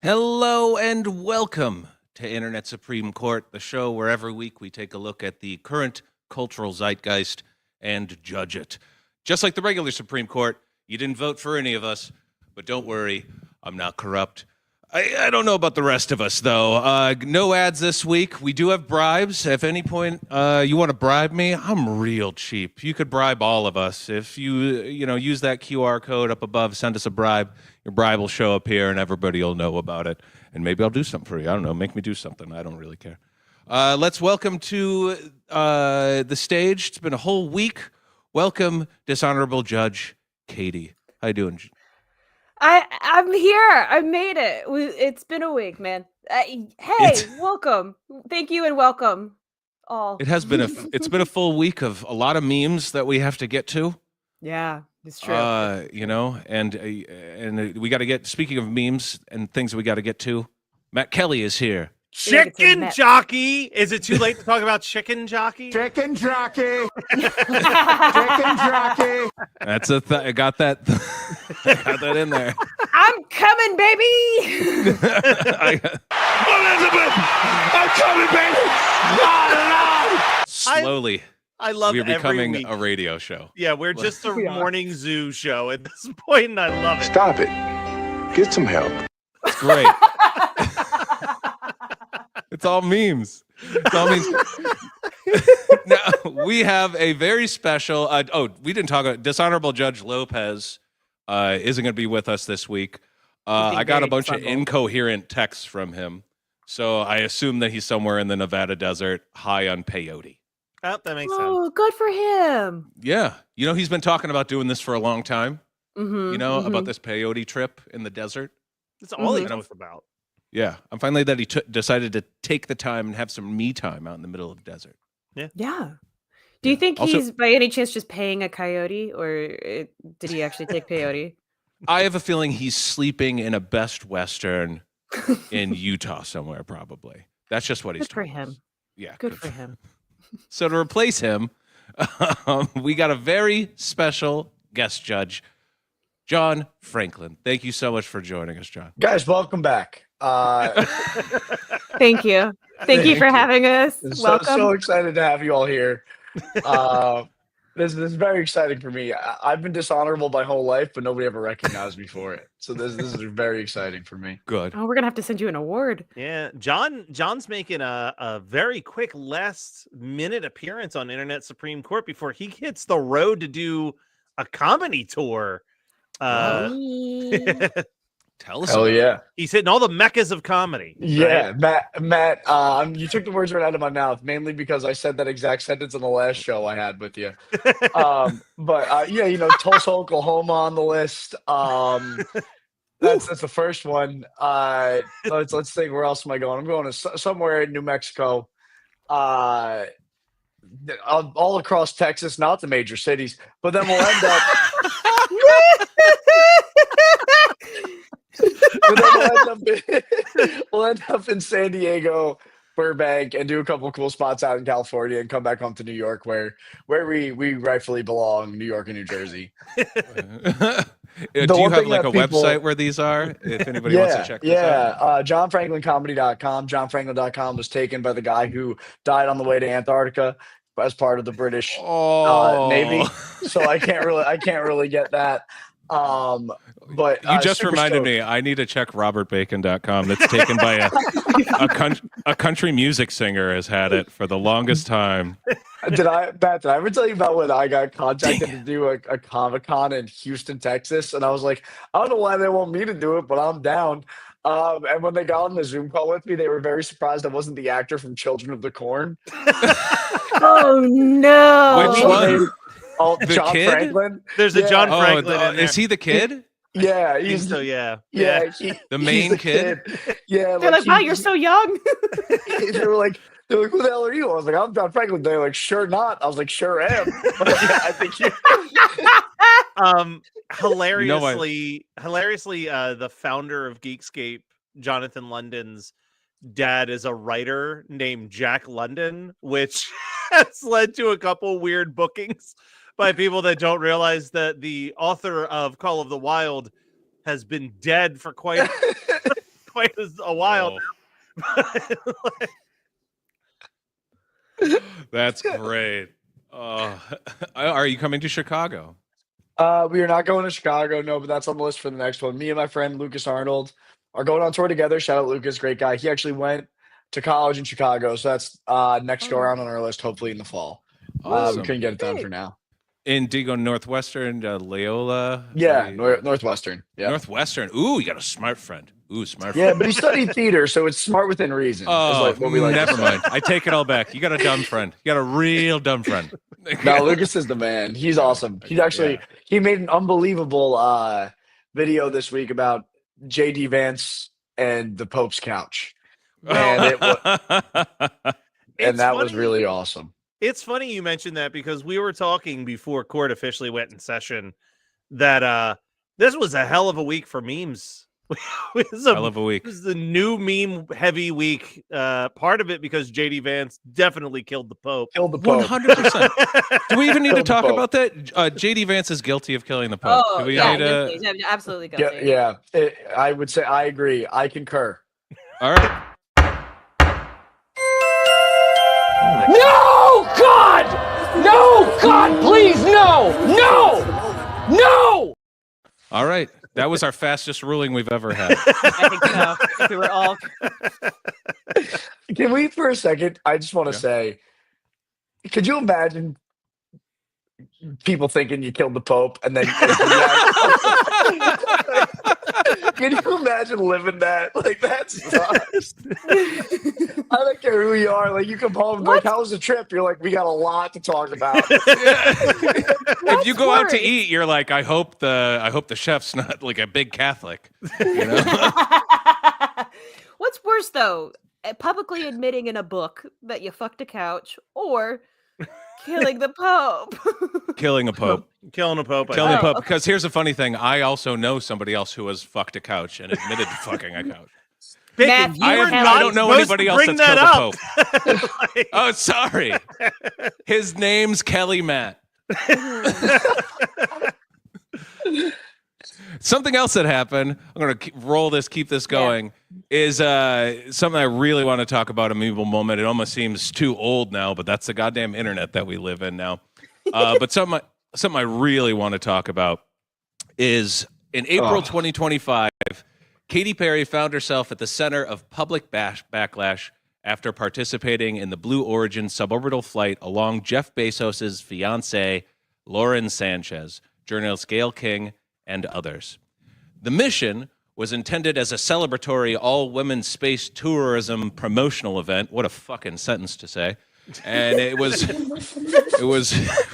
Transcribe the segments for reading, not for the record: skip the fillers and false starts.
Hello and welcome to Internet Supreme Court, the show where every week we take a look at the current cultural zeitgeist and judge it. Just like the regular Supreme Court, you didn't vote for any of us, but don't worry, I'm not corrupt. I don't know about the rest of us, though. No ads this week. We do have bribes. If any point you want to bribe me, I'm real cheap. You could bribe all of us. If you use that QR code up above, send us a bribe. Your bribe will show up here, and everybody will know about it. And maybe I'll do something for you. I don't know. Make me do something. I don't really care. Let's welcome to the stage. It's been a whole week. Welcome, Dishonorable Judge Katie. How you doing? I'm here. I made it. It's been a week, man. Welcome. Thank you and welcome all. It's been a full week of a lot of memes that we have to get to. Yeah, it's true. And we got to get. Speaking of memes and things we got to get to, Matt Kelly is here. Chicken jockey. Is it too late to talk about chicken jockey? Chicken jockey. Chicken jockey. That's I got that. I got that in there. I'm coming, baby. Elizabeth, I'm coming, baby. Slowly, I love we're every becoming week. a radio show. Yeah, we're just a morning zoo show at this point, and I love it. Stop it. Get some help. It's great. It's all memes. It's all memes. Now, we have a very special. We didn't talk about Dishonorable Judge Lopez. Isn't going to be with us this week. I got a bunch of incoherent texts from him, so I assume that he's somewhere in the Nevada desert, high on peyote. Oh, that makes sense. Oh, good for him. Yeah, he's been talking about doing this for a long time. About this peyote trip in the desert. That's all he knows about. Yeah, I'm finally that he decided to take the time and have some me time out in the middle of the desert. Yeah. Do you think he's by any chance just paying a coyote, or did he actually take peyote? I have a feeling he's sleeping in a Best Western in Utah somewhere, probably. That's just what he's Good for him. Yeah. Good for him. So to replace him, we got a very special guest judge, John Franklin. Thank you so much for joining us, John. Guys, welcome back. Thank you. Thank you for having us. Welcome. So excited to have you all here. This is very exciting for me. I've been dishonorable my whole life, but nobody ever recognized me for it. So this is very exciting for me. Good. Oh, we're gonna have to send you an award. Yeah, John's making a very quick last-minute appearance on Internet Supreme Court before he hits the road to do a comedy tour. Tell us. Hell yeah. He's hitting all the meccas of comedy. Yeah, Matt, you took the words right out of my mouth, mainly because I said that exact sentence on the last show I had with you. Tulsa, Oklahoma on the list. That's the first one. Let's think, where else am I going? I'm going to somewhere in New Mexico. All across Texas, not the major cities, but then we'll end up. But then we'll end up in San Diego, Burbank, and do a couple of cool spots out in California, and come back home to New York, where we rightfully belong, New York and New Jersey. Do you have like a website where these are? If anybody wants to check this out. JohnFranklinComedy.com. JohnFranklin.com was taken by the guy who died on the way to Antarctica as part of the British Navy. So I can't really get that. But you just reminded me, I need to check robertbacon.com. That's taken by a country music singer has had it for the longest time. Did I ever tell you about when I got contacted to do a Comic-Con in Houston, Texas? And I was like, I don't know why they want me to do it, but I'm down. And when they got on the Zoom call with me, they were very surprised I wasn't the actor from Children of the Corn. Oh no! Which one? John kid? Franklin. There's a John Franklin in there. Is he the kid? Yeah, yeah. The main kid. Yeah, They're like, wow, you're so young. They were like, who the hell are you? I was like, I'm John Franklin. They're like, sure not. I was like, sure am. But yeah, I think you. Hilariously, the founder of Geekscape, Jonathan London's dad, is a writer named Jack London, which has led to a couple weird bookings by people that don't realize that the author of Call of the Wild has been dead for quite quite a while. That's great. Are you coming to Chicago? We are not going to Chicago, no, but that's on the list for the next one. Me and my friend Lucas Arnold are going on tour together. Shout out Lucas, great guy. He actually went to college in Chicago, so that's next go around on our list, hopefully in the fall. Awesome. We couldn't get it done for now. In do you go Northwestern, Loyola? Yeah, Northwestern. Yeah, Northwestern. Ooh, you got a smart friend. Ooh, smart yeah, friend. but he studied theater, so it's smart within reason. Oh, what we like to never say. mind. I take it all back. You got a dumb friend. You got a real dumb friend. No, Lucas is the man. He's awesome. He's actually he made an unbelievable video this week about JD Vance and the Pope's couch. And that was really awesome. It's funny you mentioned that because we were talking before court officially went in session that this was a hell of a week for memes. Hell of a week. This is the new meme heavy week. Part of it because JD Vance definitely killed the Pope. 100%. Do we even need to Killed the talk Pope. about that? JD Vance is guilty of killing the Pope. Oh, Do we yeah, need to... guilty. Absolutely guilty. Yeah. I would say I agree. I concur. All right. No, God! No, God, please, no! No! No! All right. That was our fastest ruling we've ever had. I think so. If we were all Can we for a second? I just want to Yeah. say, could you imagine people thinking you killed the Pope and then can you imagine living that? Like that sucks. I don't care who you are. Like you come home, like how was the trip? You're like, we got a lot to talk about. If you go out to worse? eat, you're like, I hope the chef's not like a big Catholic. You know? What's worse though? Publicly admitting in a book that you fucked a couch or killing the Pope. Killing a Pope. Killing a Pope. Killing a Oh, Pope. okay. Because here's a funny thing. I also know somebody else who has fucked a couch and admitted to fucking a couch. Matt, Bacon, you you were were not I don't know supposed anybody to else bring that's that killed the up. Pope. Oh, sorry. His name's Kelly Matt. Something else that happened, I'm going to keep this going, is something I really want to talk about, a memeable moment. It almost seems too old now, but that's the goddamn internet that we live in now. But something I really want to talk about is in April 2025, Katy Perry found herself at the center of public backlash after participating in the Blue Origin suborbital flight along Jeff Bezos' fiancée, Lauren Sanchez, journalist Gayle King, and others. The mission was intended as a celebratory all-women space tourism promotional event. What a fucking sentence to say. And it was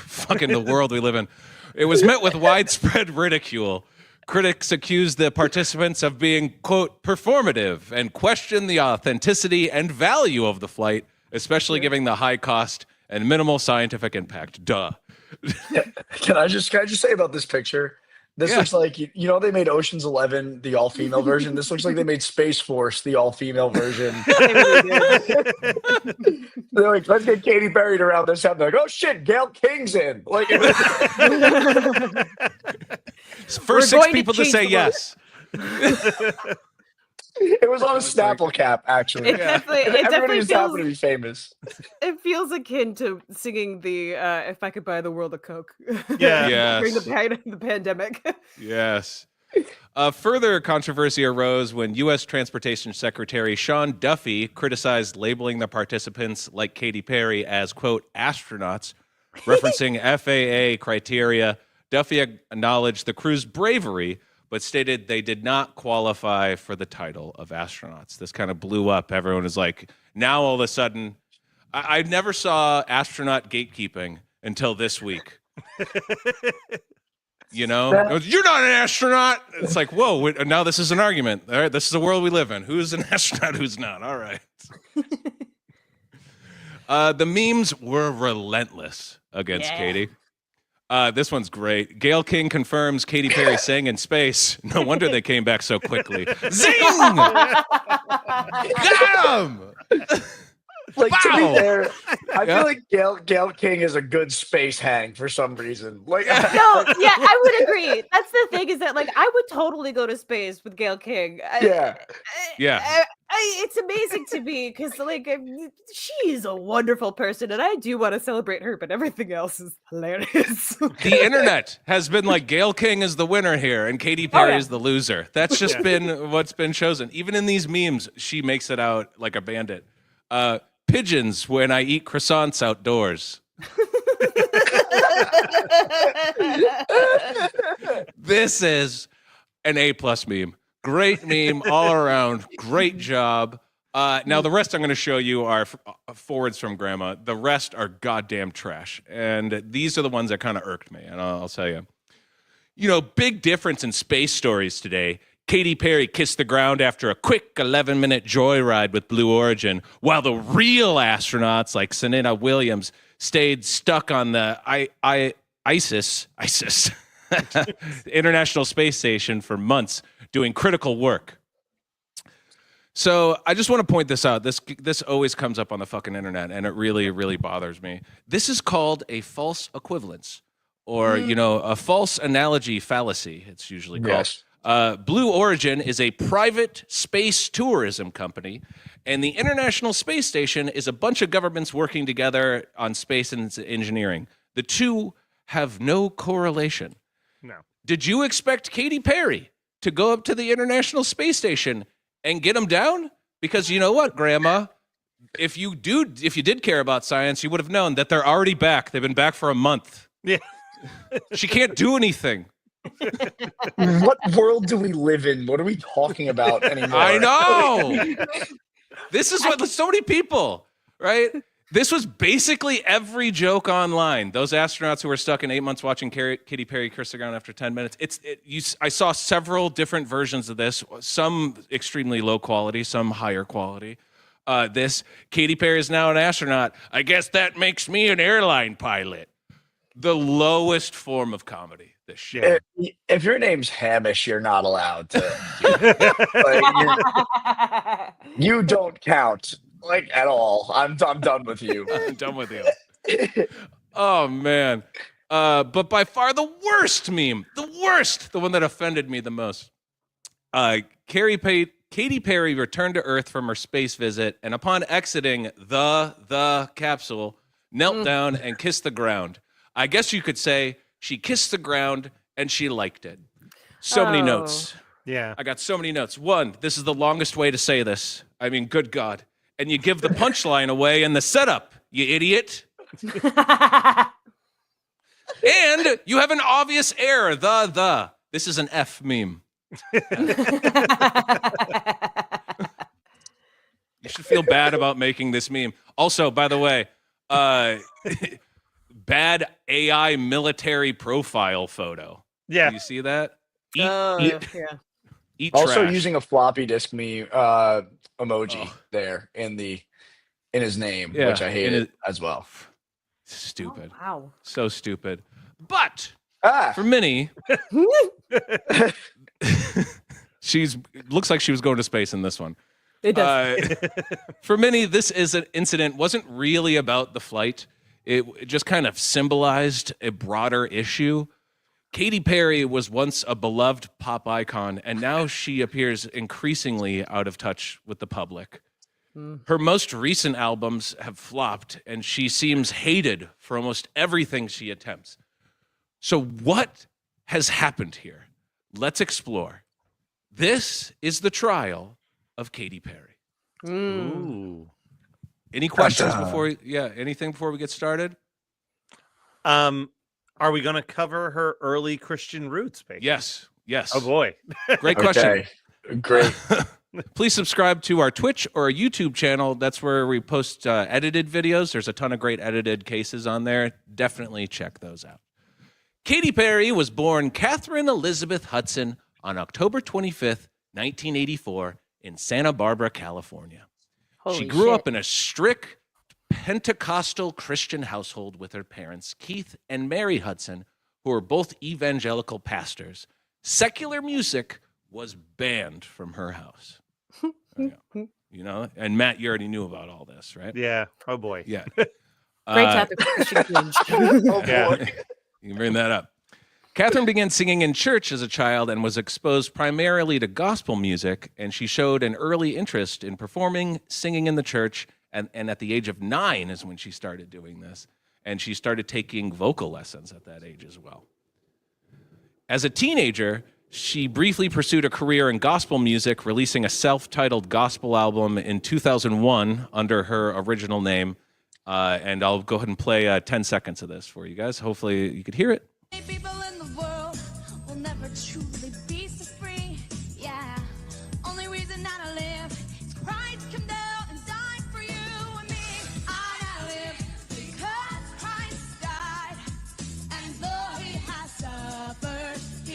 fucking the world we live in. It was met with widespread ridicule. Critics accused the participants of being, quote, performative and questioned the authenticity and value of the flight, especially given the high cost and minimal scientific impact. Duh. Can I just say about this picture? This Yeah. looks like you know they made Ocean's 11 the all-female version. This looks like they made Space Force the all-female version. They really did. They're like, let's get Katy Perry around this time. They're like, oh shit, Gayle King's in. Like, First 6 going to people to change say the yes. it was on a Snapple cap, actually. It definitely Everybody just happened to feels be famous. it feels akin to singing the "If I Could Buy the World a Coke." Yeah. during Yes. the pandemic. Yes. Further controversy arose when U.S. Transportation Secretary Sean Duffy criticized labeling the participants like Katy Perry as, quote, astronauts, referencing FAA criteria. Duffy acknowledged the crew's bravery, but stated they did not qualify for the title of astronauts. This kind of blew up. Everyone is like, now all of a sudden, I never saw astronaut gatekeeping until this week. You know, it was, you're not an astronaut. It's like, whoa, now this is an argument. All right, this is the world we live in. Who's an astronaut? Who's not? All right. The memes were relentless against Yeah. Katy. This one's great. Gayle King confirms Katy Perry sang in space. No wonder they came back so quickly. Zing! Got him! Like, to be Wow. fair, I Yeah. feel like Gail King is a good space hang for some reason. Like, No, yeah, I would agree. That's the thing is that like I would totally go to space with Gail King. Yeah. Yeah. It's amazing to me because like she is a wonderful person, and I do want to celebrate her, but everything else is hilarious. The internet has been like Gail King is the winner here and Katy Perry yeah. is the loser. That's just been what's been chosen. Even in these memes, she makes it out like a bandit. Pigeons when I eat croissants outdoors. This is an A+ meme. Great meme all around. Great job. Now the rest I'm going to show you are forwards from Grandma. The rest are goddamn trash, and these are the ones that kind of irked me. And I'll tell you. You know, big difference in space stories today. Katy Perry kissed the ground after a quick 11-minute joyride with Blue Origin, while the real astronauts like Serena Williams stayed stuck on the ISIS International Space Station for months doing critical work. So I just want to point this out. This always comes up on the fucking internet, and it really, really bothers me. This is called a false equivalence, or a false analogy fallacy. It's usually called. Yes. Blue Origin is a private space tourism company, and the International Space Station is a bunch of governments working together on space and engineering. The two have no correlation. No. Did you expect Katy Perry to go up to the International Space Station and get them down? Because you know what, Grandma? If you did care about science, you would have known that they're already back. They've been back for a month. Yeah. She can't do anything. What world do we live in? What are we talking about anymore? I know. This is what so many people, right? This was basically every joke online. Those astronauts who were stuck in 8 months watching Katy Perry kiss the ground after 10 minutes. I saw several different versions of this, some extremely low quality, some higher quality. Katy Perry is now an astronaut. I guess that makes me an airline pilot. The lowest form of comedy. This shit. If your name's Hamish, you're not allowed to. You don't count, like, at all. I'm done with you. I'm done with you. Oh man. But by far the worst meme, the one that offended me the most. Katy Perry returned to Earth from her space visit, and upon exiting the capsule, knelt down and kissed the ground. I guess you could say she kissed the ground and she liked it. So many notes. Yeah. I got so many notes. One, this is the longest way to say this. I mean, good God. And you give the punchline away in the setup, you idiot. And you have an obvious error, the. This is an F meme. You should feel bad about making this meme. Also, by the way, bad AI military profile photo. Yeah. You see that? Eat Also trash. using a floppy disk me emoji there in his name, Yeah, which I in hated it- as well. Stupid. Oh, wow. So stupid. But Ah, for Minnie, looks like she was going to space in this one. It does. For Minnie, this incident wasn't really about the flight. It just kind of symbolized a broader issue. Katy Perry was once a beloved pop icon, and now she appears increasingly out of touch with the public. Her most recent albums have flopped, and she seems hated for almost everything she attempts. So what has happened here? Let's explore. This is the trial of Katy Perry. Ooh. Any questions Ta-da. anything before we get started? Are we going to cover her early Christian roots, baby? Yes. Oh boy. Great question. okay. Great. Please subscribe to our Twitch or our YouTube channel. That's where we post edited videos. There's a ton of great edited cases on there. Definitely check those out. Katy Perry was born Catherine Elizabeth Hudson on October 25th, 1984 in Santa Barbara, California. She Holy grew shit. up in a strict Pentecostal Christian household with her parents, Keith and Mary Hudson, who were both evangelical pastors. Secular music was banned from her house. There you go. You know, and Matt, you already knew about all this, right? Yeah. Oh boy. Yeah. Great job, the Christian Cringe. Oh Yeah. boy. You can bring that up. Catherine began singing in church as a child and was exposed primarily to gospel music, and she showed an early interest in performing, singing in the church, and at the age of 9 is when she started doing this, and she started taking vocal lessons at that age as well. As a teenager, she briefly pursued a career in gospel music, releasing a self-titled gospel album in 2001 under her original name, and I'll go ahead and play 10 seconds of this for you guys. Hopefully you could hear it. People in the world will never truly be so free. Yeah, only reason that I live is Christ come down and died for you and me. I live because Christ died, and though he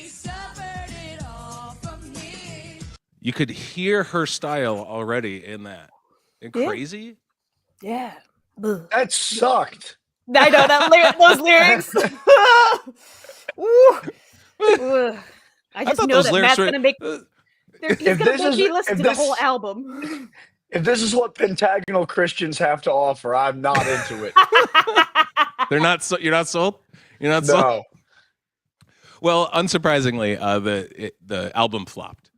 suffered it all from me. You could hear her style already in that. Isn't Yeah. crazy? Yeah. Ugh. That sucked. I know those lyrics. Ooh. Ugh. I just thought know those that lyrics Matt's were- gonna make. uh, He's If gonna this make is- me listen if to the this- whole album. If this is what pentagonal Christians have to offer, I'm not into it. They're not. You're not sold. You're not sold. No. Well, unsurprisingly, the album flopped.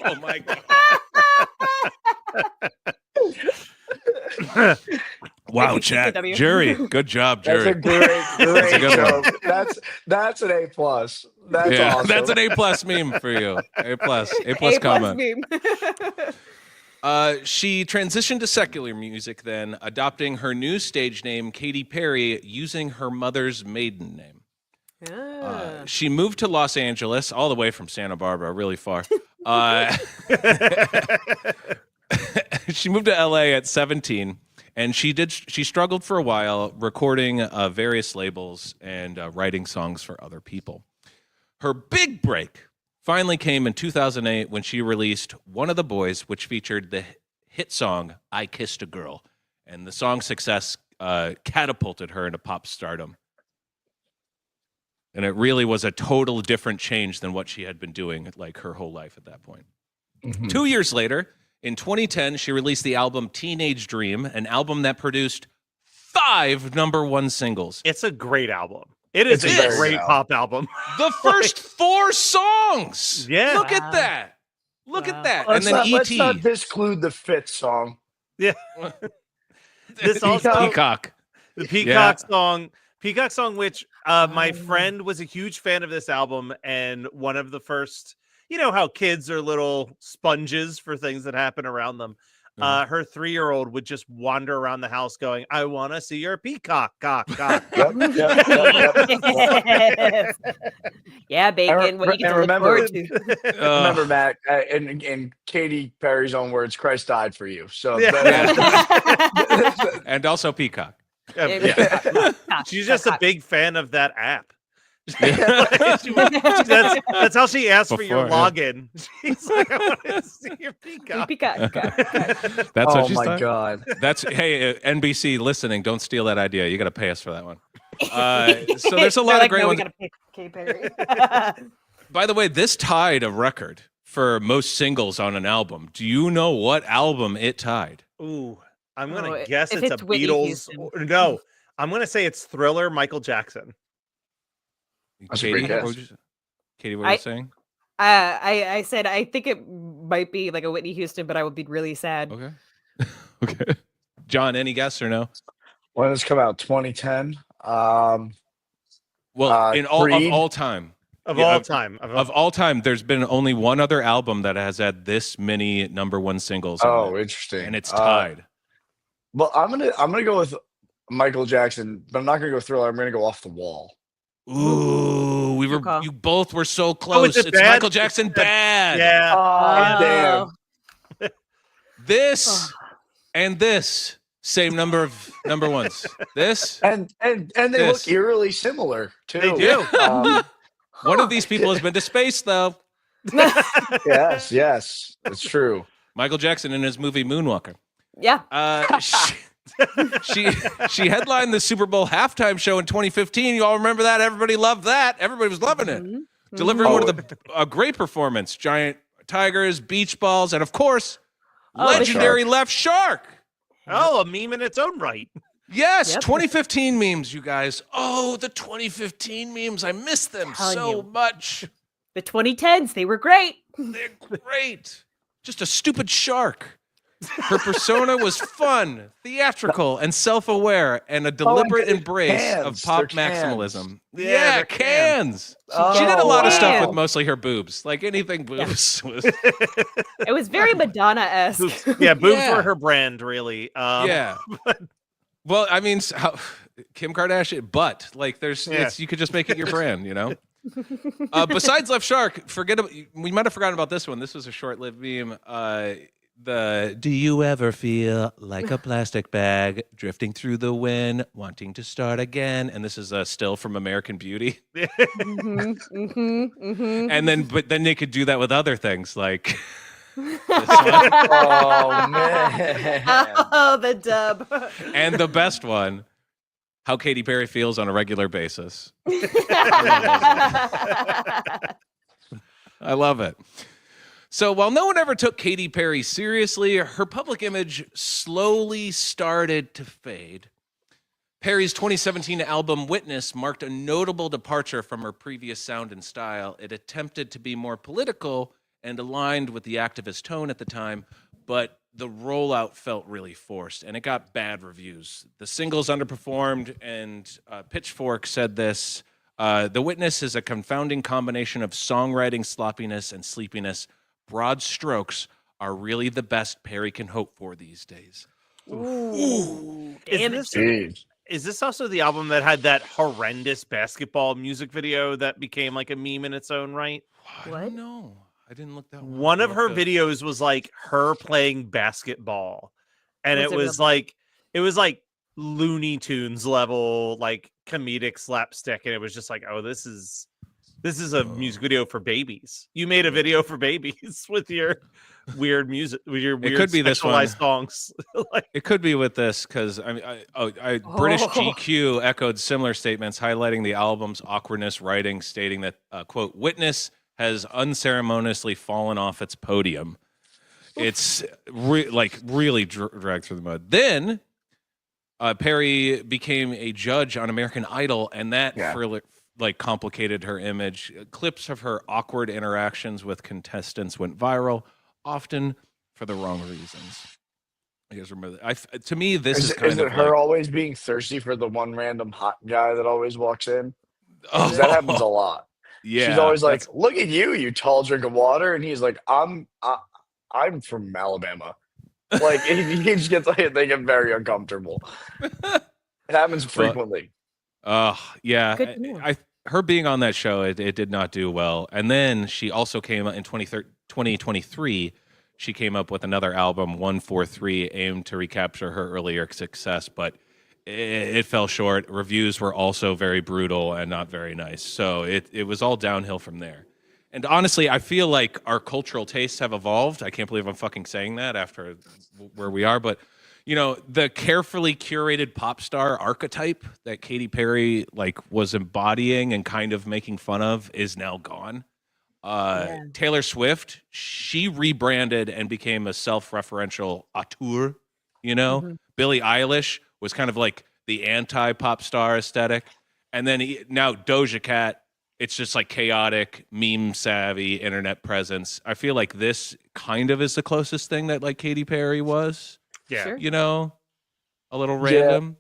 Oh my god! Wow, chat, CW. Jerry, good job, That's a Jerry. great a good one. joke. That's an A+. That's Yeah, awesome. that's an A+ meme for you. A+, A+ A+ comment. meme. She transitioned to secular music then, adopting her new stage name, Katy Perry, using her mother's maiden name. Ah. She moved to Los Angeles, all the way from Santa Barbara, really far. She moved to LA at 17, and she struggled for a while recording various labels and writing songs for other people. Her big break finally came in 2008 when she released One of the Boys, which featured the hit song I Kissed a Girl, and the song's success catapulted her into pop stardom. And it really was a total different change than what she had been doing like her whole life at that point. 2 years later, in 2010, she released the album Teenage Dream, an album that produced 5 #1 singles. It's a great album. It is It's a very great good. pop album. The first 4 songs. Yeah. Look at Wow. that. Look Wow. at that. Let's And then not, let's E.T. not disclude the 5th song. This also Peacock. the Peacock song. Peacock song, which my friend was a huge fan of this album, and one of the first, you know how kids are little sponges for things that happen around them. Her 3-year-old would just wander around the house going, I want to see your peacock, cock, cock. Yep, yep, yep, yep. Yeah, bacon. What you get and to look remember- forward to. Remember, Matt, in Katy Perry's own words, Christ died for you. So Yeah. And also Peacock. She's just a big fan of that app. That's how she asked for your Before, yeah. login. She's like, I want to see your peacock. Peacock. That's oh what she's my done. God. That's hey NBC listening. Don't steal that idea. You got to pay us for that one. So there's a lot of great no, ones. We gotta pick Katy Perry. By the way, this tied a record for most singles on an album. Do you know what album it tied? Ooh, I'm gonna Oh, guess if it's it's a Whitney Beatles. Houston. No, I'm gonna say it's Thriller, Michael Jackson. That's a Katie, great guess. what were you saying? I said I think it might be like a Whitney Houston, but I would be really sad. Okay. Okay. John, any guess or no? When did this come out? 2010. Well, in all of Creed? all time. Of Yeah, all of- time. Of all time, there's been only one other album that has had this many #1 singles. on Oh, it, interesting. and it's tied. Well, I'm gonna go with Michael Jackson, but I'm not gonna go Thriller. I'm gonna go Off the Wall. Ooh, Good call. you both were so close. it It's bad? Michael Jackson bad. Yeah. Oh, damn. This and this same number of #1s. This And they This. look eerily similar too. They do. one of these people has been to space though. Yes, it's true. Michael Jackson in his movie Moonwalker. Yeah. She headlined the Super Bowl halftime show in 2015. You all remember that? Everybody loved that. Everybody was loving it. Mhm. delivering Mhm. one of the a great performance, giant tigers, beach balls, and of course, Oh, the legendary left shark. Oh, a meme in its own right. Yes, Yep. 2015 memes, you guys. Oh, the 2015 memes. I miss them Telling so you. much. The 2010s, they were great. They're great. Just a stupid shark. Her persona was fun, theatrical, and self-aware, and a deliberate they're embrace cans. of pop They're cans. maximalism. Yeah, Yeah, they're cans. Oh, She did a lot of stuff wow. with mostly her boobs. Like anything boobs was. It was very Madonna-esque. Boobs. Yeah, boobs Yeah. were her brand, really. Yeah. Well, I mean, Kim Kardashian, but like, Yeah. you could just make it your brand, you know. Besides Left Shark, we might have forgotten about this one. This was a short-lived meme. Do you ever feel like a plastic bag drifting through the wind, wanting to start again? And this is a still from American Beauty. Mhm, mhm, mhm. And but then they could do that with other things like. Oh man. Oh, the dub. And the best one, how Katy Perry feels on a regular basis. I love it. So while no one ever took Katy Perry seriously, her public image slowly started to fade. Perry's 2017 album Witness marked a notable departure from her previous sound and style. It attempted to be more political and aligned with the activist tone at the time, but the rollout felt really forced and it got bad reviews. The singles underperformed, and Pitchfork said this: "The Witness is a confounding combination of songwriting sloppiness and sleepiness. Broad strokes are really the best Perry can hope for these days." Ooh, Is damn this- it. Jeez. Is this also the album that had that horrendous basketball music video that became like a meme in its own right? I What? don't know. I didn't look that One of her up. videos was like her playing basketball, and Was it it was like Looney Tunes level, like comedic slapstick, and it was just like, oh, this is a music video for babies. You made a video for babies with your weird music, with your weird could be this one. sexualized songs. Like, It could be with this because British Oh. GQ echoed similar statements, highlighting the album's awkwardness, writing, stating that quote, "Witness has unceremoniously fallen off its podium." It's really dragged through the mud. Then Perry became a judge on American Idol, and that Yeah. further complicated her image. Clips of her awkward interactions with contestants went viral, often for the wrong reasons. You guys remember that? To me, this is Is kind it of her like, always being thirsty for the one random hot guy that always walks in? oh, 'Cause that happens a lot. yeah, She's always like, that's- "Look at you, you tall drink of water," and he's like, I'm from Alabama." Like he just gets like they get very uncomfortable. It happens frequently. yeah. Good to know. Her being on that show, it did not do well. And then she also came out in 2023. She came up with another album, 143, aimed to recapture her earlier success, but it fell short. Reviews were also very brutal and not very nice. So it was all downhill from there. And honestly, I feel like our cultural tastes have evolved. I can't believe I'm fucking saying that after where we are, but you know, the carefully curated pop star archetype that Katy Perry was embodying and kind of making fun of is now gone. Yeah. Taylor Swift, she rebranded and became a self-referential auteur, you know? Mhm. Billie Eilish was kind of like the anti-pop star aesthetic. And then now Doja Cat, it's just like chaotic, meme savvy internet presence. I feel like this kind of is the closest thing that Katy Perry was. yeah, Sure. You know, a little Yeah. random.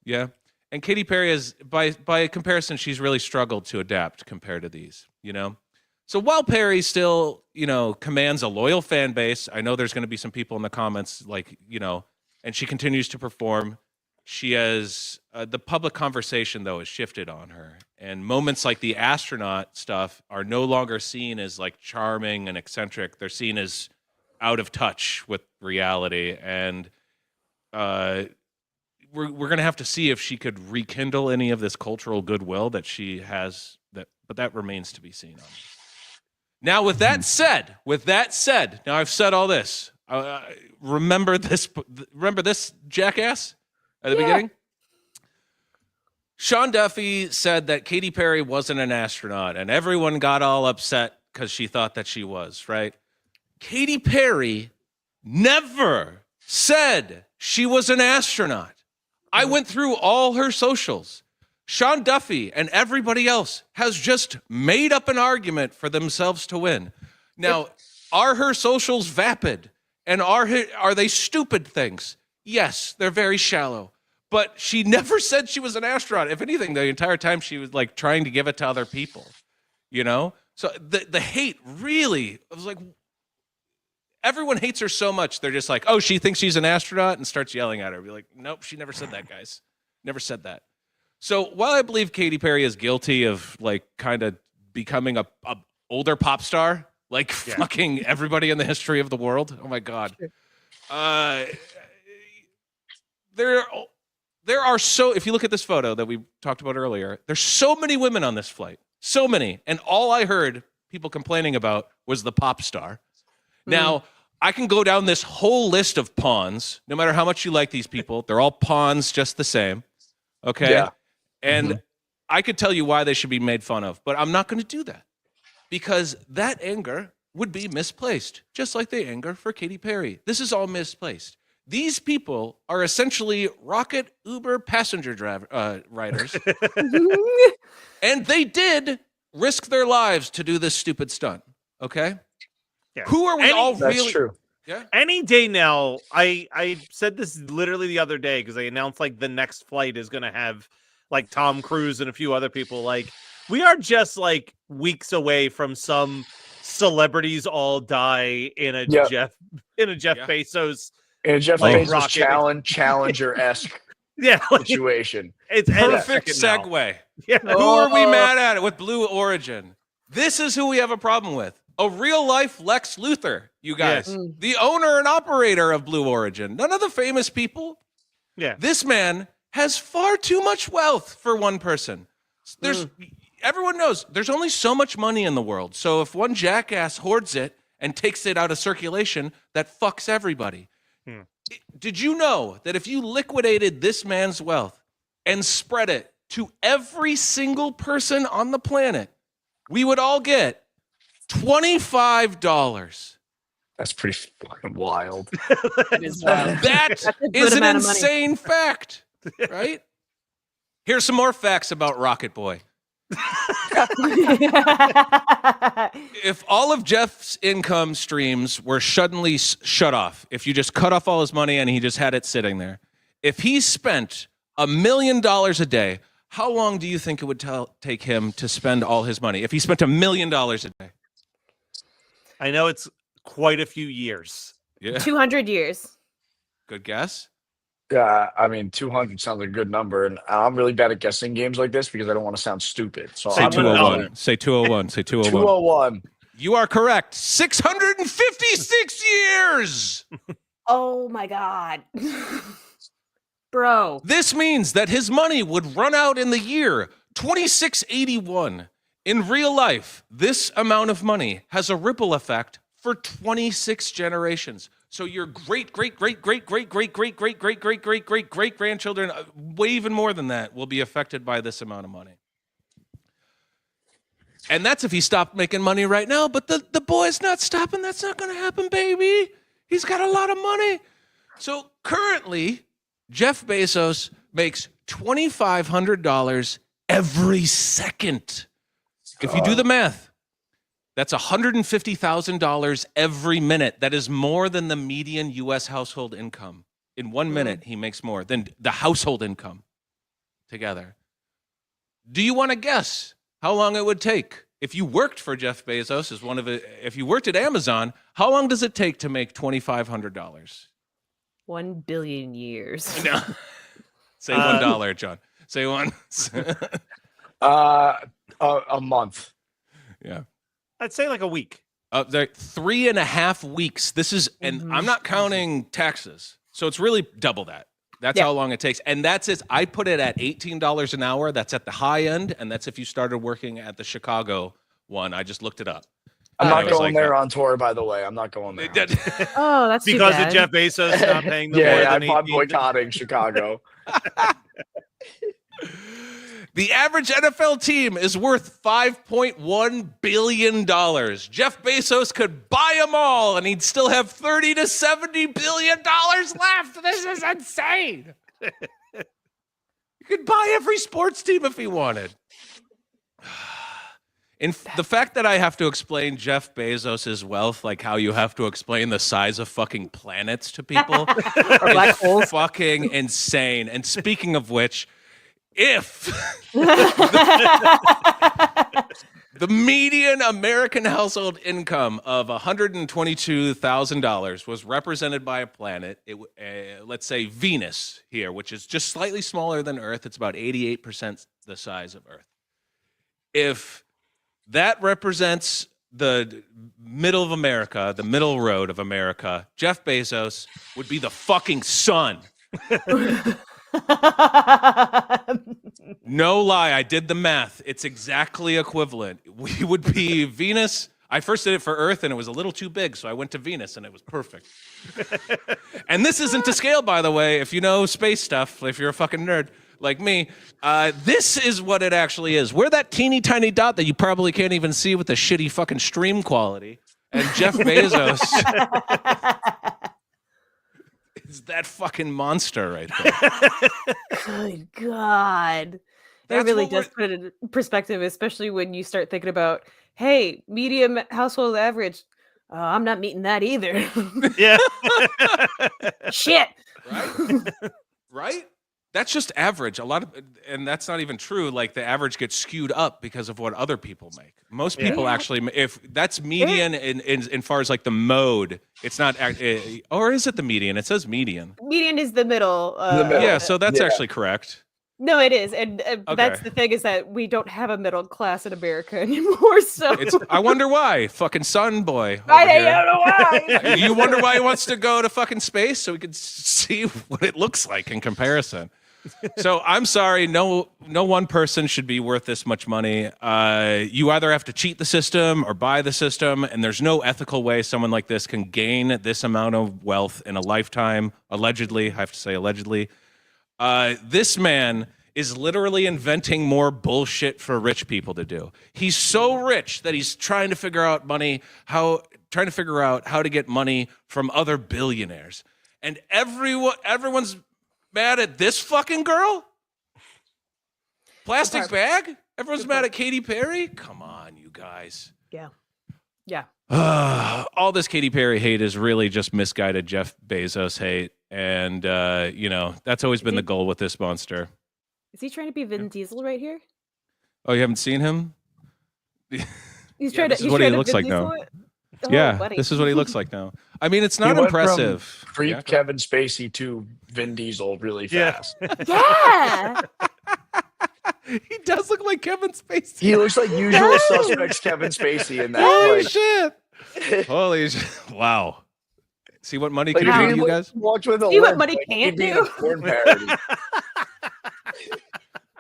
Yeah. And Katy Perry is, by comparison, she's really struggled to adapt compared to these, you know? So while Perry still, commands a loyal fan base, I know there's going to be some people in the comments and she continues to perform. She has, the public conversation, though, has shifted on her. And moments like the astronaut stuff are no longer seen as charming and eccentric. They're seen as out of touch with reality. And we're going to have to see if she could rekindle any of this cultural goodwill that she has, but that remains to be seen. Now, with that said, now I've said all this. Remember this jackass at the beginning? Sean Duffy said that Katy Perry wasn't an astronaut, and everyone got all upset because she thought that she was, right? Katy Perry never said she was an astronaut. I went through all her socials. Sean Duffy and everybody else has just made up an argument for themselves to win. Now, are her socials vapid? And are they stupid things? Yes, they're very shallow. But she never said she was an astronaut. If anything, the entire time she was like trying to give it to other people, you know? So the hate really, I was like, everyone hates her so much. They're just like, oh, she thinks she's an astronaut and starts yelling at her. Be like, nope, she never said that, guys. Never said that. So while I believe Katy Perry is guilty of like kind of becoming a older pop star, like fucking everybody in the history of the world. Oh my God. There are so, if you look at this photo that we talked about earlier, there's so many women on this flight, so many. And all I heard people complaining about was the pop star. Now, I can go down this whole list of pawns, no matter how much you like these people. They're all pawns just the same. Okay. Yeah. And I could tell you why they should be made fun of, but I'm not going to do that because that anger would be misplaced, just like the anger for Katy Perry. This is all misplaced. These people are essentially rocket Uber passenger riders, and they did risk their lives to do this stupid stunt. Okay, who are we all That's really? true. Yeah, Any day now, I said this literally the other day because they announced like the next flight is going to have like Tom Cruise and a few other people. Like we are just like weeks away from some celebrities all die in a Jeff Bezos. And Jeff Like Bezos rocket. Challenger-esque Like, situation. it's perfect any second now. segue. Yeah. Who are we mad at with Blue Origin? This is who we have a problem with. A real life Lex Luthor, you guys. Yes. The owner and operator of Blue Origin. None of the famous people. Yeah. This man has far too much wealth for one person. Everyone knows there's only so much money in the world. So if one jackass hoards it and takes it out of circulation, that fucks everybody. Did you know that if you liquidated this man's wealth and spread it to every single person on the planet, we would all get $25? That's pretty fucking wild. It is wild. That That's a good is an amount of money. insane fact, right? Here's some more facts about Rocket Boy. If all of Jeff's income streams were suddenly shut off, if you just cut off all his money and he just had it sitting there, if he spent $1 million a day, how long do you think it would take him to spend all his money? If he spent $1 million a day? I know it's quite a few years. Yeah, 200 years. good guess. Yeah, I mean, 200 sounds like a good number, and I'm really bad at guessing games like this because I don't want to sound stupid. So Say I'm gonna- 201. Say 201. Say 201. 201. You are correct. 656 years. Oh my God. Bro. This means that his money would run out in the year 2681. In real life, this amount of money has a ripple effect for 26 generations. So your great grandchildren, way even more than that, will be affected by this amount of money. And that's if he stopped making money right now. But the boy's not stopping. That's not going to happen, baby. He's got a lot of money. So currently, Jeff Bezos makes $2,500 every second. If you do the math, that's $150,000 every minute. That is more than the median U.S. household income. In 1 minute, he makes more than the household income together. Do you want to guess how long it would take if you worked for Jeff Bezos as if you worked at Amazon? How long does it take to make $2,500? 1 billion years. No. Say $1, John. Say one. A month. Yeah. I'd say like a week. 3.5 weeks. This is, and I'm not counting taxes. So it's really double that. That's how long it takes. And that's it. I put it at $18 an hour. That's at the high end. And that's if you started working at the Chicago one. I just looked it up. I'm And I not was going like, there on tour, by the way. I'm not going there. Oh, that's too Because bad. of Jeff Bezos not paying them more Yeah, than I'm 18. boycotting Chicago. The average NFL team is worth $5.1 billion. Jeff Bezos could buy them all and he'd still have $30 to $70 billion left. This is insane. You could buy every sports team if he wanted. The fact that I have to explain Jeff Bezos' wealth, like how you have to explain the size of fucking planets to people, black holes. is fucking insane. And speaking of which, if the median American household income of $122,000 was represented by a planet, let's say Venus here, which is just slightly smaller than Earth, it's about 88% the size of Earth. If that represents the middle of America, the middle road of America, Jeff Bezos would be the fucking sun. No lie, I did the math. It's exactly equivalent. We would be Venus. I first did it for Earth and it was a little too big, so I went to Venus and it was perfect. And this isn't to scale, by the way. If you know space stuff, if you're a fucking nerd like me, this is what it actually is. We're that teeny tiny dot that you probably can't even see with the shitty fucking stream quality. And Jeff Bezos is that fucking monster right there. Good God. That's It really what we're- does put it in perspective, especially when you start thinking about, hey, medium household average. I'm not meeting that either. Yeah. Shit. Right? Right? That's just average. And that's not even true. Like the average gets skewed up because of what other people make. Most people actually, if that's median in far as like the mode, it's not, or is it the median? It says median. Median is the middle. The middle. Yeah, so that's Yeah. actually correct. No, it is. And that's Okay. the thing is that we don't have a middle class in America anymore. So I wonder why. Fucking sun boy. I over here. don't know why. You wonder why he wants to go to fucking space so we can see what it looks like in comparison. So I'm sorry, no one person should be worth this much money. You either have to cheat the system or buy the system, and there's no ethical way someone like this can gain this amount of wealth in a lifetime. Allegedly, I have to say allegedly. This man is literally inventing more bullshit for rich people to do. He's so rich that he's trying to figure out how to get money from other billionaires. And everyone's mad at this fucking girl? Plastic bag? Everyone's mad at Katy Perry? Come on, you guys. Yeah. Yeah. All this Katy Perry hate is really just misguided Jeff Bezos hate. And, that's always been the goal with this monster. Is he trying to be Vin Diesel right here? Oh, you haven't seen him? He's trying to. this is he's what he trying to looks Vin like now. Diesel it? Oh, Yeah, buddy. this is what he looks like now. I mean, it's not He went from impressive. Creep Yeah. Kevin Spacey to Vin Diesel really Yeah. fast. Yeah. He does look like Kevin Spacey. He looks like Usual Suspects Kevin Spacey in that. Holy Like, shit! Holy shit! Wow. See what money like, can if do he to you guys? walked with a See what limp, money like, can't he'd be in do? a porn parody.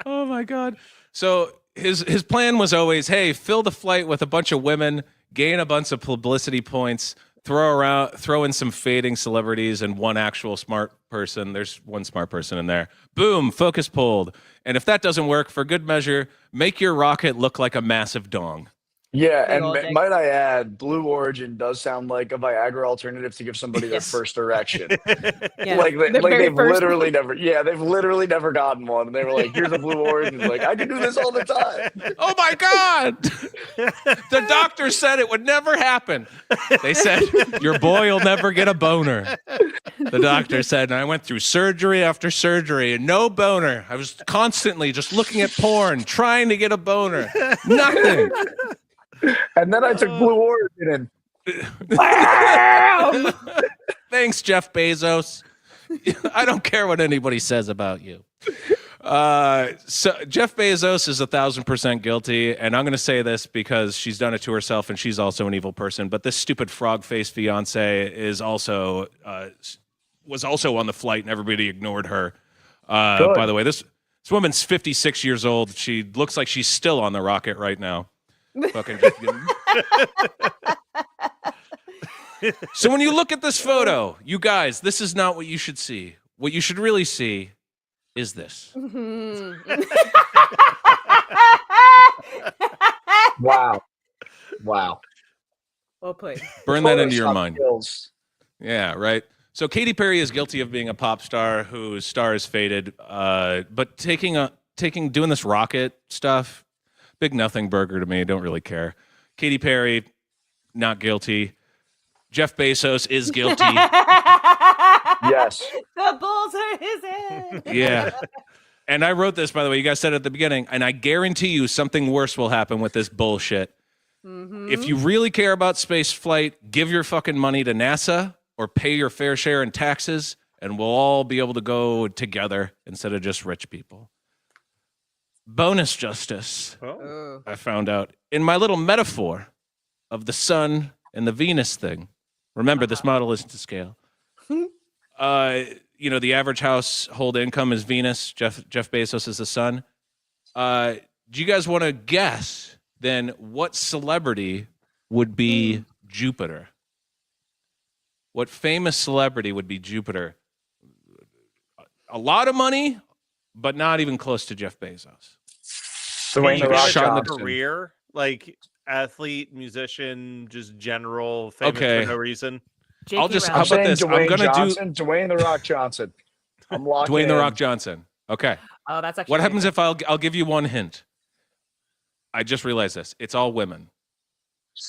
Oh my god. So his plan was always, hey, fill the flight with a bunch of women, gain a bunch of publicity points, throw in some fading celebrities and one actual smart person. There's one smart person in there. Boom, focus pulled. And if that doesn't work, for good measure, make your rocket look like a massive dong. Yeah, Big and old dick. might I add, Blue Origin does sound like a Viagra alternative to give somebody their Yes. first erection. Yeah. Like, The very they've first literally one. never, they've literally never gotten one. And they were like, here's a Blue Origin. Like, I can do this all the time. Oh my god! The doctor said it would never happen. They said, your boy will never get a boner. The doctor said, and I went through surgery after surgery and no boner. I was constantly just looking at porn, trying to get a boner. Nothing. And then I took Blue Origin and Thanks, Jeff Bezos. I don't care what anybody says about you. So Jeff Bezos is 1,000% guilty, and I'm going to say this because she's done it to herself, and she's also an evil person. But this stupid frog-faced fiance is also was also on the flight, and everybody ignored her. Good. By the way, this woman's 56 years old. She looks like she's still on the rocket right now. Fucking just So when you look at this photo, you guys, this is not what you should see. What you should really see is this. Mhm. Wow. Well put. Burn that into your mind. Skills. Yeah, right. So Katy Perry is guilty of being a pop star whose star is faded, but doing this rocket stuff, big nothing burger to me. Don't really care. Katy Perry, not guilty. Jeff Bezos is guilty. Yes. The bulls are his head. Yeah. And I wrote this, by the way. You guys said it at the beginning, and I guarantee you something worse will happen with this bullshit. If you really care about space flight, give your fucking money to NASA or pay your fair share in taxes, and we'll all be able to go together instead of just rich people. Bonus justice, Oh. I found out. In my little metaphor of the sun and the Venus thing, remember this model isn't to scale. The average household income is Venus. Jeff Bezos is the sun. Do you guys want to guess then what celebrity would be Jupiter? What famous celebrity would be Jupiter? A lot of money, but not even close to Jeff Bezos. Dwayne He The Rock has a Johnson. career, like athlete, musician, just general, famous Okay. for no reason. I'll J.K. just- I'm How about Rowling. saying this? I'm Dwayne gonna do- Johnson. Dwayne The Rock Johnson. I'm locking Dwayne The in. Rock Johnson. Okay. Oh, that's actually What pretty happens good. if I'll give you one hint? I just realized this. It's all women.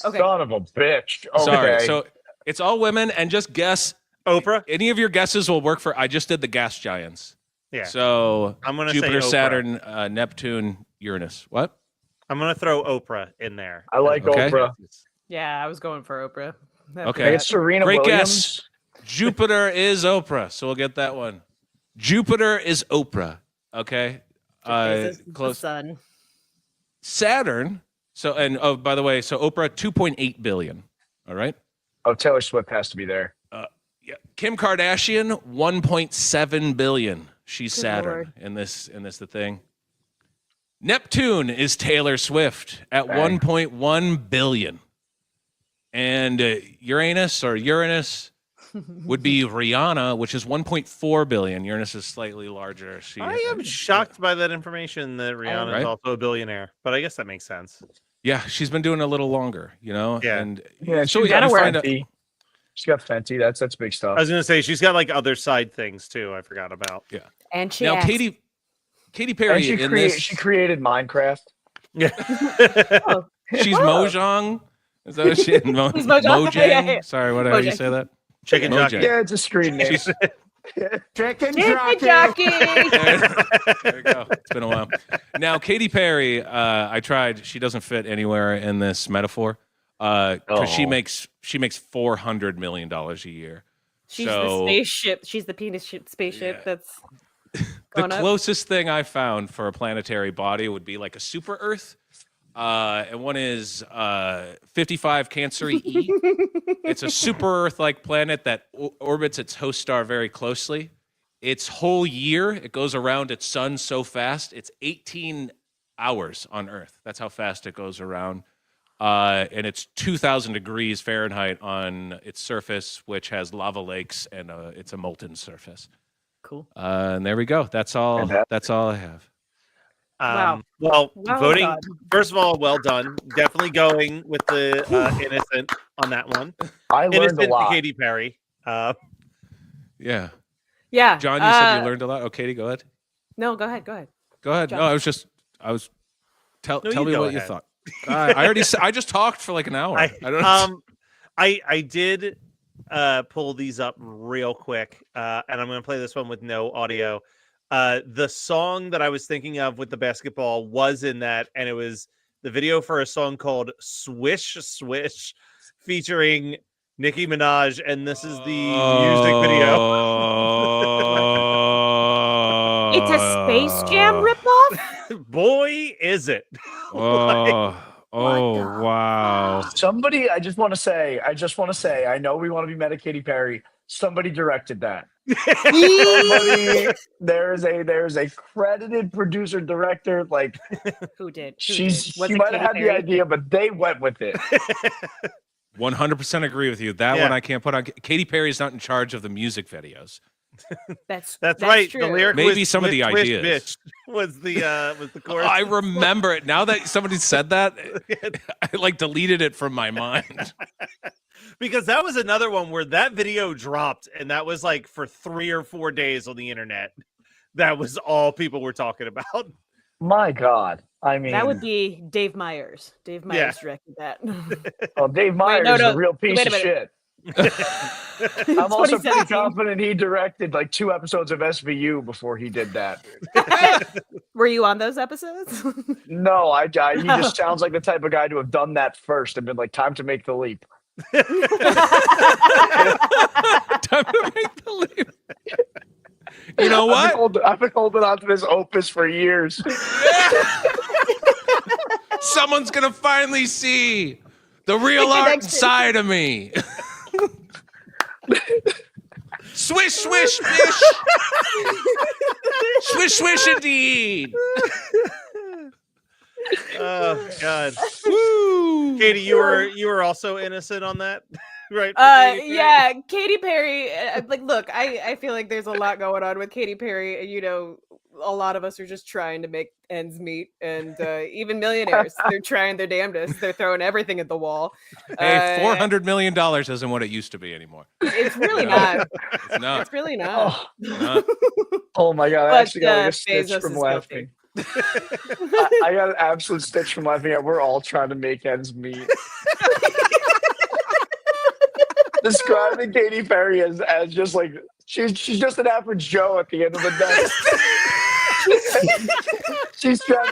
Okay. Son of a bitch. Okay. Sorry. So it's all women, and just guess. Oprah. Any of your guesses will work for. I just did the gas giants. Yeah. So I'm gonna Jupiter, say Oprah. Saturn, Neptune, Uranus. What? I'm gonna throw Oprah in there. I like Okay. Oprah. Yeah, I was going for Oprah. After Okay. I that. guess Serena Great Williams. guess. Jupiter is Oprah, so we'll get that one. Jupiter is Oprah. Okay. Bezos is the Close. sun. Saturn. So by the way, so Oprah 2.8 billion. All right. Oh, Taylor Swift has to be there. Yeah. Kim Kardashian 1.7 billion. She's Good Saturn Lord. in this the thing. Neptune is Taylor Swift at Dang. 1.1 billion. And Uranus would be Rihanna, which is 1.4 billion. Uranus is slightly larger. I am shocked by that information that Rihanna is Right? also a billionaire, but I guess that makes sense. Yeah, she's been doing it a little longer, Yeah. And Yeah, so she's yeah, got you find out- Fenty. She's got Fenty. That's big stuff. I was gonna say she's got like other side things too. I forgot about. And she now acts. Katy And Perry she, in this. she created Minecraft. Yeah. Oh, She's Mojang. Is that what she? She's Mojang. Mojang. Yeah, yeah. Sorry, how do you Mojang. say that? Chicken Mojang. jockey. Yeah, it's a screen name. She's- Chicken Chicken jockey. jockey. There you go. It's been a while. Now, Katy Perry, I tried. She doesn't fit anywhere in this metaphor because she Oh. makes $400 million a year. She's So- the spaceship. She's the penis ship spaceship Yeah. that's The going up. closest thing I found for a planetary body would be like a super Earth. And one is 55 Canceri E. It's a super Earth-like planet that orbits its host star very closely. Its whole year, it goes around its sun so fast, it's 18 hours on Earth. That's how fast it goes around. And it's 2,000 degrees Fahrenheit on its surface, which has lava lakes, and it's a molten surface. Cool. And there we go. That's all. Fantastic. That's all I have. Wow. Well, Well voting. done. First of all, well done. Definitely going with the innocent on that one. I learned Innocent a to lot. Katy Perry. Yeah. Yeah. John, you said you learned a lot. Oh, Katie, go ahead. No, go ahead. Go ahead. Go ahead. John. No, tell No, tell you me go what you ahead. thought. I already I just talked for like an hour. I don't know. I did pull these up real quick, and I'm going to play this one with no audio. The song that I was thinking of with the basketball was in that, and it was the video for a song called "Swish Swish," featuring Nicki Minaj, and this is the music video. It's a Space Jam ripoff? Boy, is it! Oh, oh the wow. Somebody, I just want to say, I know we want to be meta Katy Perry. Somebody directed that. Somebody, there's a credited producer director. Like Who did? Who she did? Was it might have Katy had the Perry? idea, but they went with it. 100% agree with you. That Yeah. one I can't put on. Katy Perry is not in charge of the music videos. That's right. True. The lyric Maybe was some of the "Swish, swish, ideas. bitch," was the chorus. I remember it. Now that somebody said that, I like deleted it from my mind. Because that was another one where that video dropped, and that was like for 3 or 4 days on the internet. That was all people were talking about. My God. I mean, That would be Dave Myers. Dave Yeah. Myers directed that. oh, Dave Myers no, is no, a real piece wait a of minute. shit. I'm also pretty 2017. confident he directed like 2 episodes of SVU before he did that. Were you on those episodes? No, he just sounds like the type of guy to have done that first and been like, time to make the leap. Time to make the leap. You know what? I've been holding on to this opus for years. Someone's gonna finally see the real Like the art next- inside of me. Swish, swish, bish. Swish, swish, indeed. Oh God, Woo. Katie, you were also innocent on that, right? for Katy Perry? Yeah, Katy Perry. Like, look, I feel like there's a lot going on with Katy Perry, and a lot of us are just trying to make ends meet, and even millionaires, they're trying their damnedest. They're throwing everything at the wall. Hey, $400 million isn't what it used to be anymore. It's really Yeah. not. It's not. It's really not. Oh, Not. oh my God. I But, actually got like a Bezos stitch from is laughing. I got an absolute stitch from laughing at we're all trying to make ends meet. Describing Katy Perry as just like she's just an average Joe at the end of the day.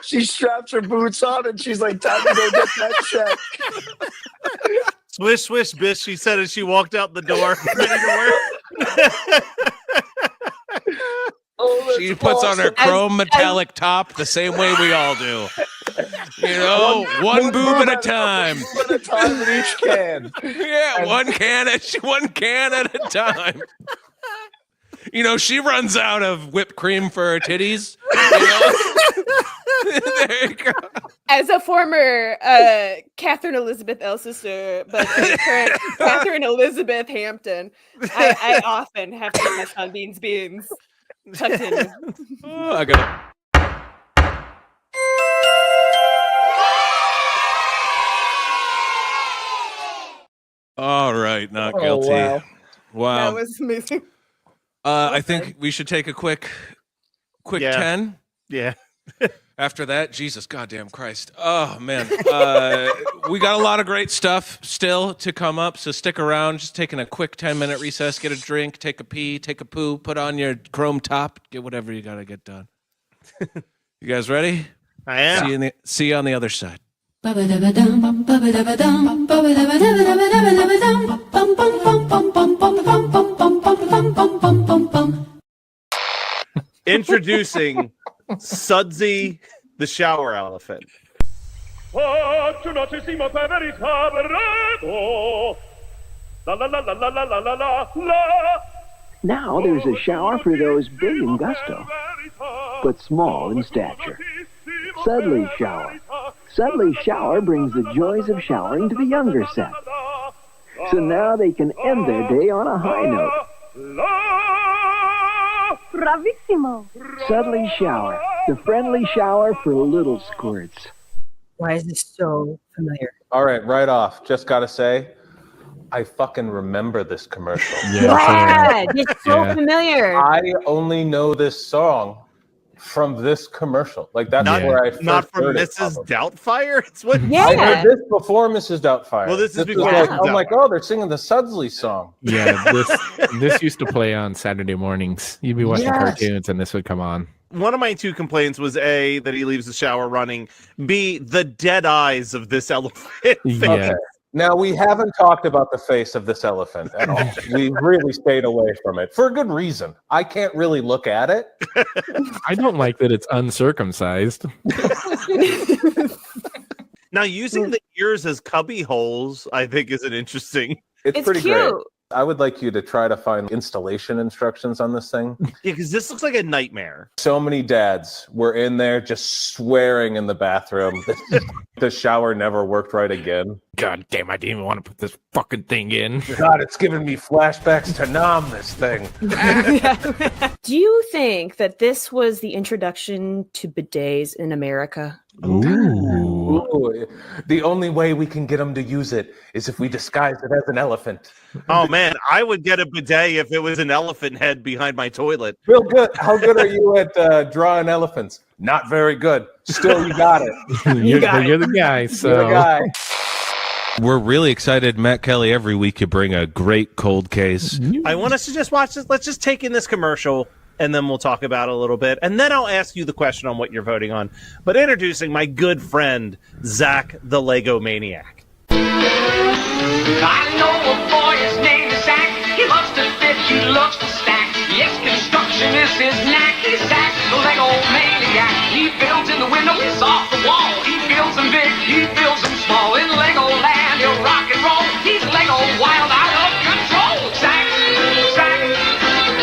she straps her boots on and she's like, time to go get that check. Swish, swish, bish. She said as she walked out the door. Ready to work. Oh, She puts on her awesome. chrome metallic top the same way we all do. You know, one boob at a time. One at a time in each can. Yeah, one can at a time. You know, she runs out of whipped cream for her titties. You know? There you go. As a former Catherine Elizabeth sister, but current Catherine Elizabeth Hampton, I often have to touch on beans tucked in. Oh, I got All right, not Oh, guilty. wow. Wow. That was amazing. I think we should take a quick Yeah. 10. Yeah. After that, Jesus, goddamn Christ. Oh, man. We got a lot of great stuff still to come up, so stick around. Just taking a quick 10-minute recess, get a drink, take a pee, take a poo, put on your chrome top, get whatever you got to get done. You guys ready? I am. See you on the other side. Introducing Sudsy the shower elephant. Now there's a shower for those big in gusto, but small in stature. Sudley Shower. Sudley Shower brings the joys of showering to the younger set. So now they can end their day on a high note. Bravissimo. Sudley Shower, the friendly shower for little squirts. Why is this so familiar? All right off. Just got to say, I fucking remember this commercial. Yeah, it's so familiar. I only know this song from this commercial. Like, that's Not, where I first not from heard it, Mrs. probably. Doubtfire. It's what. Yeah. I heard this before Mrs. Doubtfire. Well, this is was before like, Mrs. I'm like, oh, they're singing the Sudsley song. Yeah, this used to play on Saturday mornings. You'd be watching Yes. cartoons, and this would come on. One of my two complaints was A, that he leaves the shower running. B, the dead eyes of this elephant. Yeah. Okay. Now, we haven't talked about the face of this elephant at all. We really stayed away from it for a good reason. I can't really look at it. I don't like that it's uncircumcised. Now, using the ears as cubby holes, I think, is an interesting. It's pretty cute. great. I would like you to try to find installation instructions on this thing. Yeah, because this looks like a nightmare. So many dads were in there just swearing in the bathroom that the shower never worked right again. God damn, I didn't even want to put this fucking thing in. God, it's giving me flashbacks to Nam, this thing. Do you think that this was the introduction to bidets in America? Ooh. The only way we can get them to use it is if we disguise it as an elephant. Oh man, I would get a bidet if it was an elephant head behind my toilet. Real good. How good are you at drawing elephants? Not very good. Still, you got it. You're the guy. So You're the guy. We're really excited, Matt Kelly. Every week you bring a great cold case. I want us to just watch this. Let's just take in this commercial, and then we'll talk about it a little bit. And then I'll ask you the question on what you're voting on. But introducing my good friend, Zach the Lego Maniac. I know a boy, his name is Zach. He loves to fit, he loves to stack. Yes, construction is his knack. He's Zach the Lego Maniac. He builds in the window, he's off the wall. He builds them big, he builds them small. In Legoland, he'll rock and roll. He's Lego wild, out of control. Zach,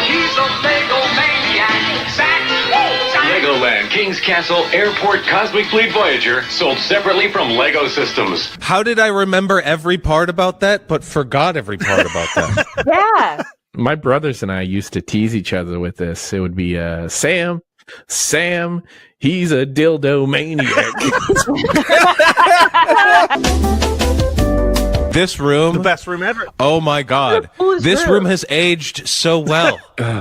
he's a Lego Maniac. Zach. Legoland, King's Castle, Airport, Cosmic Fleet Voyager, sold separately from Lego Systems. How did I remember every part about that, but forgot every part about that? Yeah. my brothers and I used to tease each other with this. It would be Sam, he's a dildo maniac. This room, the best room ever. Oh my God. This room has aged so well.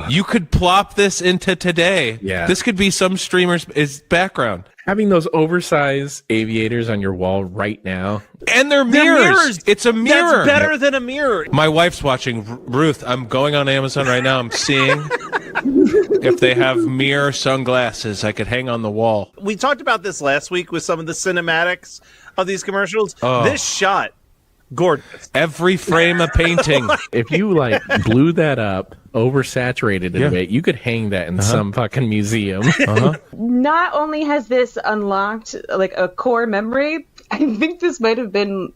You could plop this into today. Yeah. This could be some streamer's background. Having those oversized aviators on your wall right now. And they're mirrors. It's a mirror. That's better than a mirror. My wife's watching. Ruth, I'm going on Amazon right now. I'm seeing if they have mirror sunglasses I could hang on the wall. We talked about this last week with some of the cinematics of these commercials. Oh. This shot, gorgeous. Every frame a painting. If you like blew that up, oversaturated it a bit, you could hang that in some fucking museum. Not only has this unlocked like a core memory, I think this might have been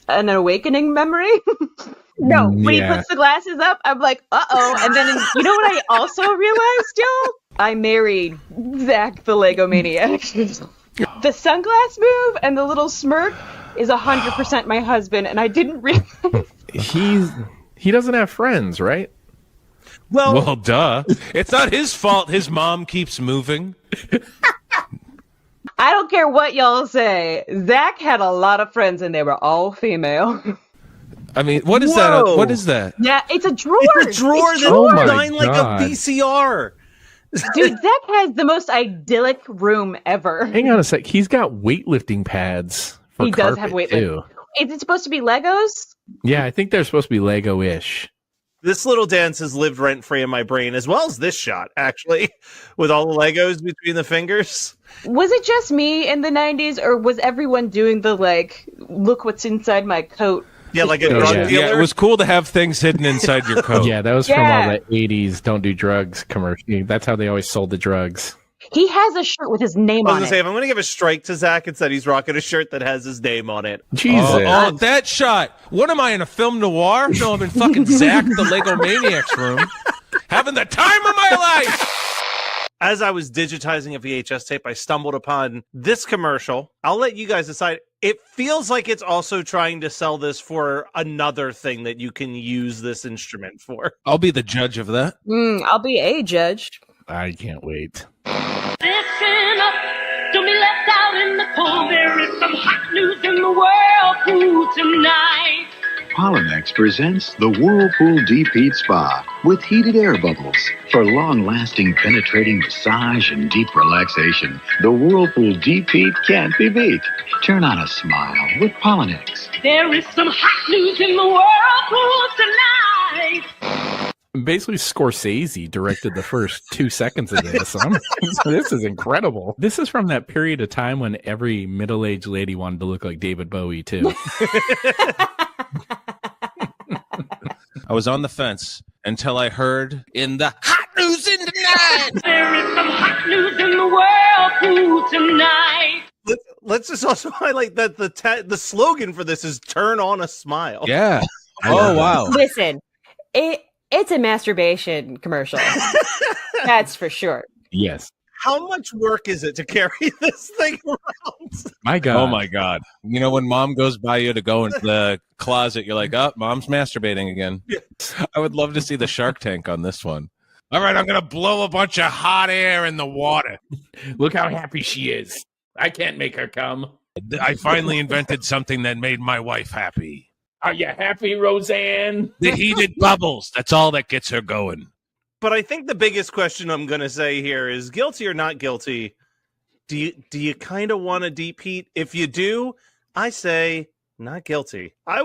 an awakening memory. No, when he puts the glasses up, I'm like, uh-oh. And then, you know what I also realized, y'all? I married Zach the Lego Maniac. The sunglass move and the little smirk is 100% my husband, and I didn't realize. He doesn't have friends, right? Well, duh. It's not his fault his mom keeps moving. I don't care what y'all say. Zach had a lot of friends, and they were all female. I mean, what is that? What is that? Yeah, it's a drawer. It's a drawer that's designed like a VCR. Dude, Zach has the most idyllic room ever. Hang on a sec. He's got weightlifting pads. He does have weightlifting. Too. Is it supposed to be Legos? Yeah, I think they're supposed to be Lego-ish. This little dance has lived rent-free in my brain, as well as this shot, actually, with all the Legos between the fingers. Was it just me in the 90s, or was everyone doing the, like, look what's inside my coat? Yeah, like a drug dealer. Yeah, it was cool to have things hidden inside your coat. Yeah, that was from all the 80s don't do drugs commercial. That's how they always sold the drugs. He has a shirt with his name I was on going to say, it. if I'm going to give a strike to Zach, it's that he's rocking a shirt that has his name on it. Jesus. Oh, that shot. What am I, in a film noir? No, I'm in fucking Zach the Lego Maniac's room. Having the time of my life. As I was digitizing a VHS tape, I stumbled upon this commercial. I'll let you guys decide. It feels like it's also trying to sell this for another thing that you can use this instrument for. I'll be the judge of that. I'll be a judge. I can't wait. Listen up, don't be left out in the cold. There is some hot news in the whirlpool tonight. Pollenex presents the Whirlpool Deep Heat Spa with heated air bubbles. For long-lasting penetrating massage and deep relaxation, the Whirlpool Deep Heat can't be beat. Turn on a smile with Pollenex. There is some hot news in the whirlpool tonight. Basically, Scorsese directed the first 2 seconds of this. This is incredible. This is from that period of time when every middle-aged lady wanted to look like David Bowie, too. I was on the fence until I heard in the hot news in tonight. There is some hot news in the whirlpool tonight. Let's just also highlight that the slogan for this is "Turn on a smile." Yeah. Oh wow. Listen, It's a masturbation commercial. That's for sure. Yes. How much work is it to carry this thing around? My God. Oh my God. You know, when mom goes by you to go into the closet, you're like, oh, mom's masturbating again. I would love to see the Shark Tank on this one. All right, I'm going to blow a bunch of hot air in the water. Look how happy she is. I can't make her come. I finally invented something that made my wife happy. Are you happy, Roseanne? The heated bubbles. That's all that gets her going. But I think the biggest question I'm going to say here is guilty or not guilty. Do you kind of want a deep heat? If you do, I say not guilty. I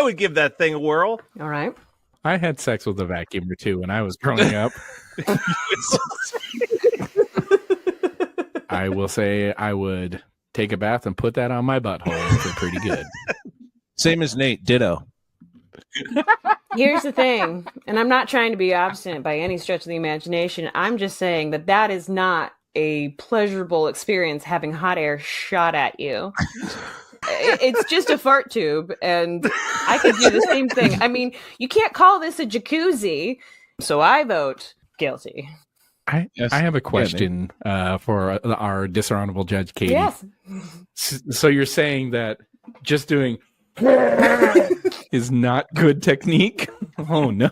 would give that thing a whirl. All right. I had sex with a vacuumer too when I was growing up. I will say I would take a bath and put that on my butthole and feel pretty good. Same as Nate. Ditto. Here's the thing, and I'm not trying to be obstinate by any stretch of the imagination. I'm just saying that is not a pleasurable experience having hot air shot at you. It's just a fart tube, and I could do the same thing. I mean, you can't call this a jacuzzi, so I vote guilty. I have a question for our dishonorable judge, Katie. Yes. So you're saying that just doing is not good technique? Oh no.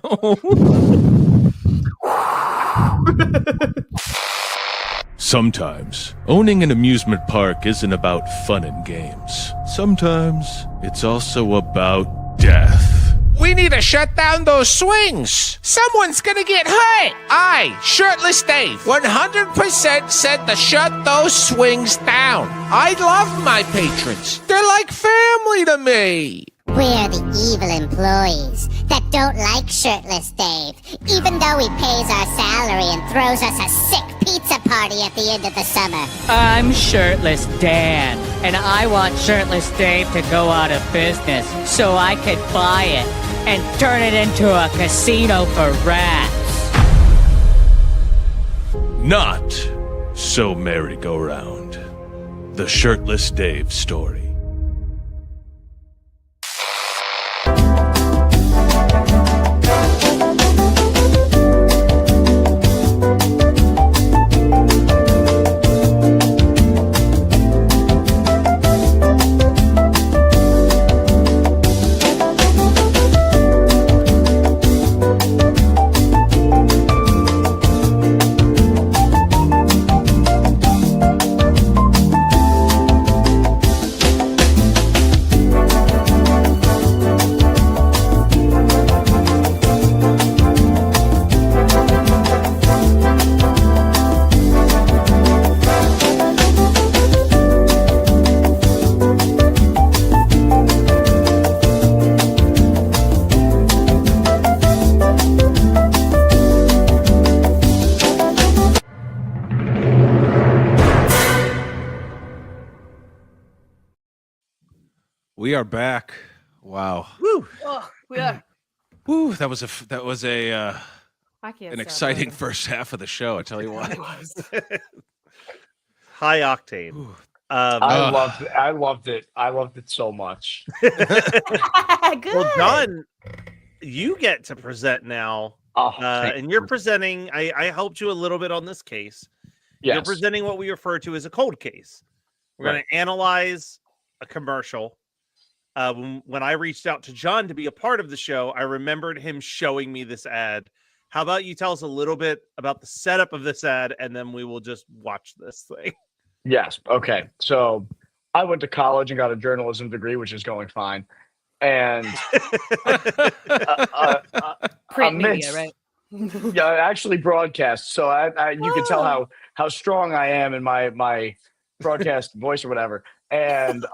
Sometimes owning an amusement park isn't about fun and games. Sometimes it's also about death. We need to shut down those swings. Someone's gonna get hurt. I, Shirtless Dave, 100% said to shut those swings down. I love my patrons. They're like family to me. We're the evil employees that don't like Shirtless Dave, even though he pays our salary and throws us a sick pizza party at the end of the summer. I'm Shirtless Dan, and I want Shirtless Dave to go out of business so I could buy it and turn it into a casino for rats. Not so merry-go-round. The Shirtless Dave story. We are back. Wow. Woo. Oh, yeah. Woo. That was a I can't an stop exciting laughing. first half of the show. I tell you what. High octane. I loved it. I loved it so much. Well, John, you get to present now. And you're presenting, I helped you a little bit on this case. You're Yes. presenting what we refer to as a cold case. We're going to analyze a commercial. When I reached out to John to be a part of the show, I remembered him showing me this ad. How about you tell us a little bit about the setup of this ad, and then we will just watch this thing. Yes. Okay. So I went to college and got a journalism degree, which is going fine. And Print media, amidst- right? yeah, actually broadcast. So you can tell how strong I am in my broadcast voice or whatever. And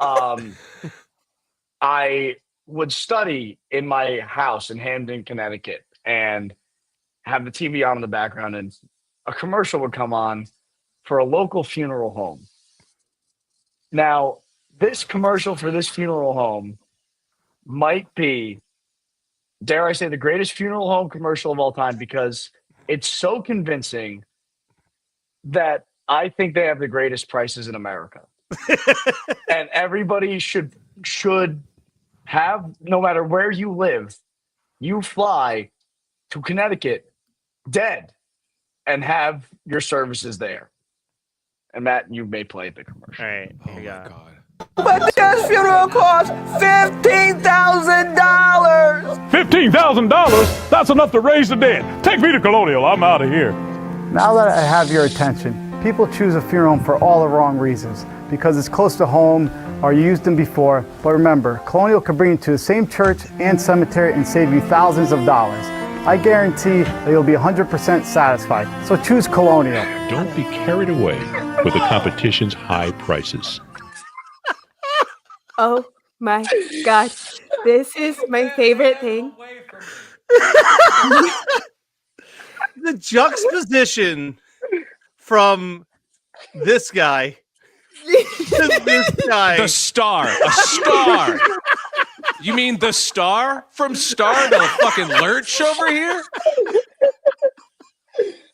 I would study in my house in Hamden, Connecticut, and have the TV on in the background, and a commercial would come on for a local funeral home. Now, this commercial for this funeral home might be, dare I say, the greatest funeral home commercial of all time, because it's so convincing that I think they have the greatest prices in America. And everybody should have, no matter where you live, you fly to Connecticut, dead, and have your services there. And Matt, you may play the commercial. All right, Oh my God. But this funeral cost $15,000. $15,000? That's enough to raise the dead. Take me to Colonial. I'm out of here. Now that I have your attention, people choose a funeral home for all the wrong reasons. Because it's close to home or you used them before. But remember, Colonial can bring you to the same church and cemetery and save you thousands of dollars. I guarantee that you'll be 100% satisfied. So choose Colonial. Don't be carried away with the competition's high prices. Oh my God. This is my favorite thing. The juxtaposition from this guy to this guy. The star. A star. You mean the star? From Star to fucking Lurch over here?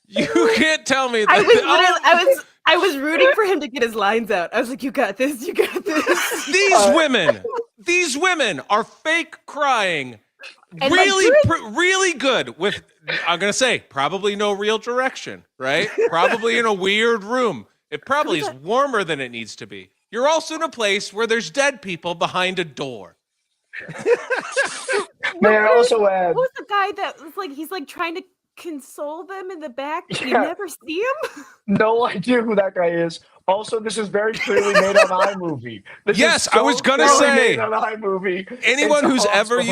You can't tell me that. I was rooting for him to get his lines out. I was like, you got this, you got this. These women are fake crying. And Really, like, really good with, I'm going to say, probably no real direction, right? Probably in a weird room. It probably is warmer than it needs to be. You're also in a place where there's dead people behind a door. May I also add? Who's the guy that was like, he's like trying to console them in the back, but you Yeah. never see him? No idea who that guy is. Also, this is very clearly made on iMovie. This Yes, is I was gonna clearly say, made on iMovie. Anyone It's who's ever awesome.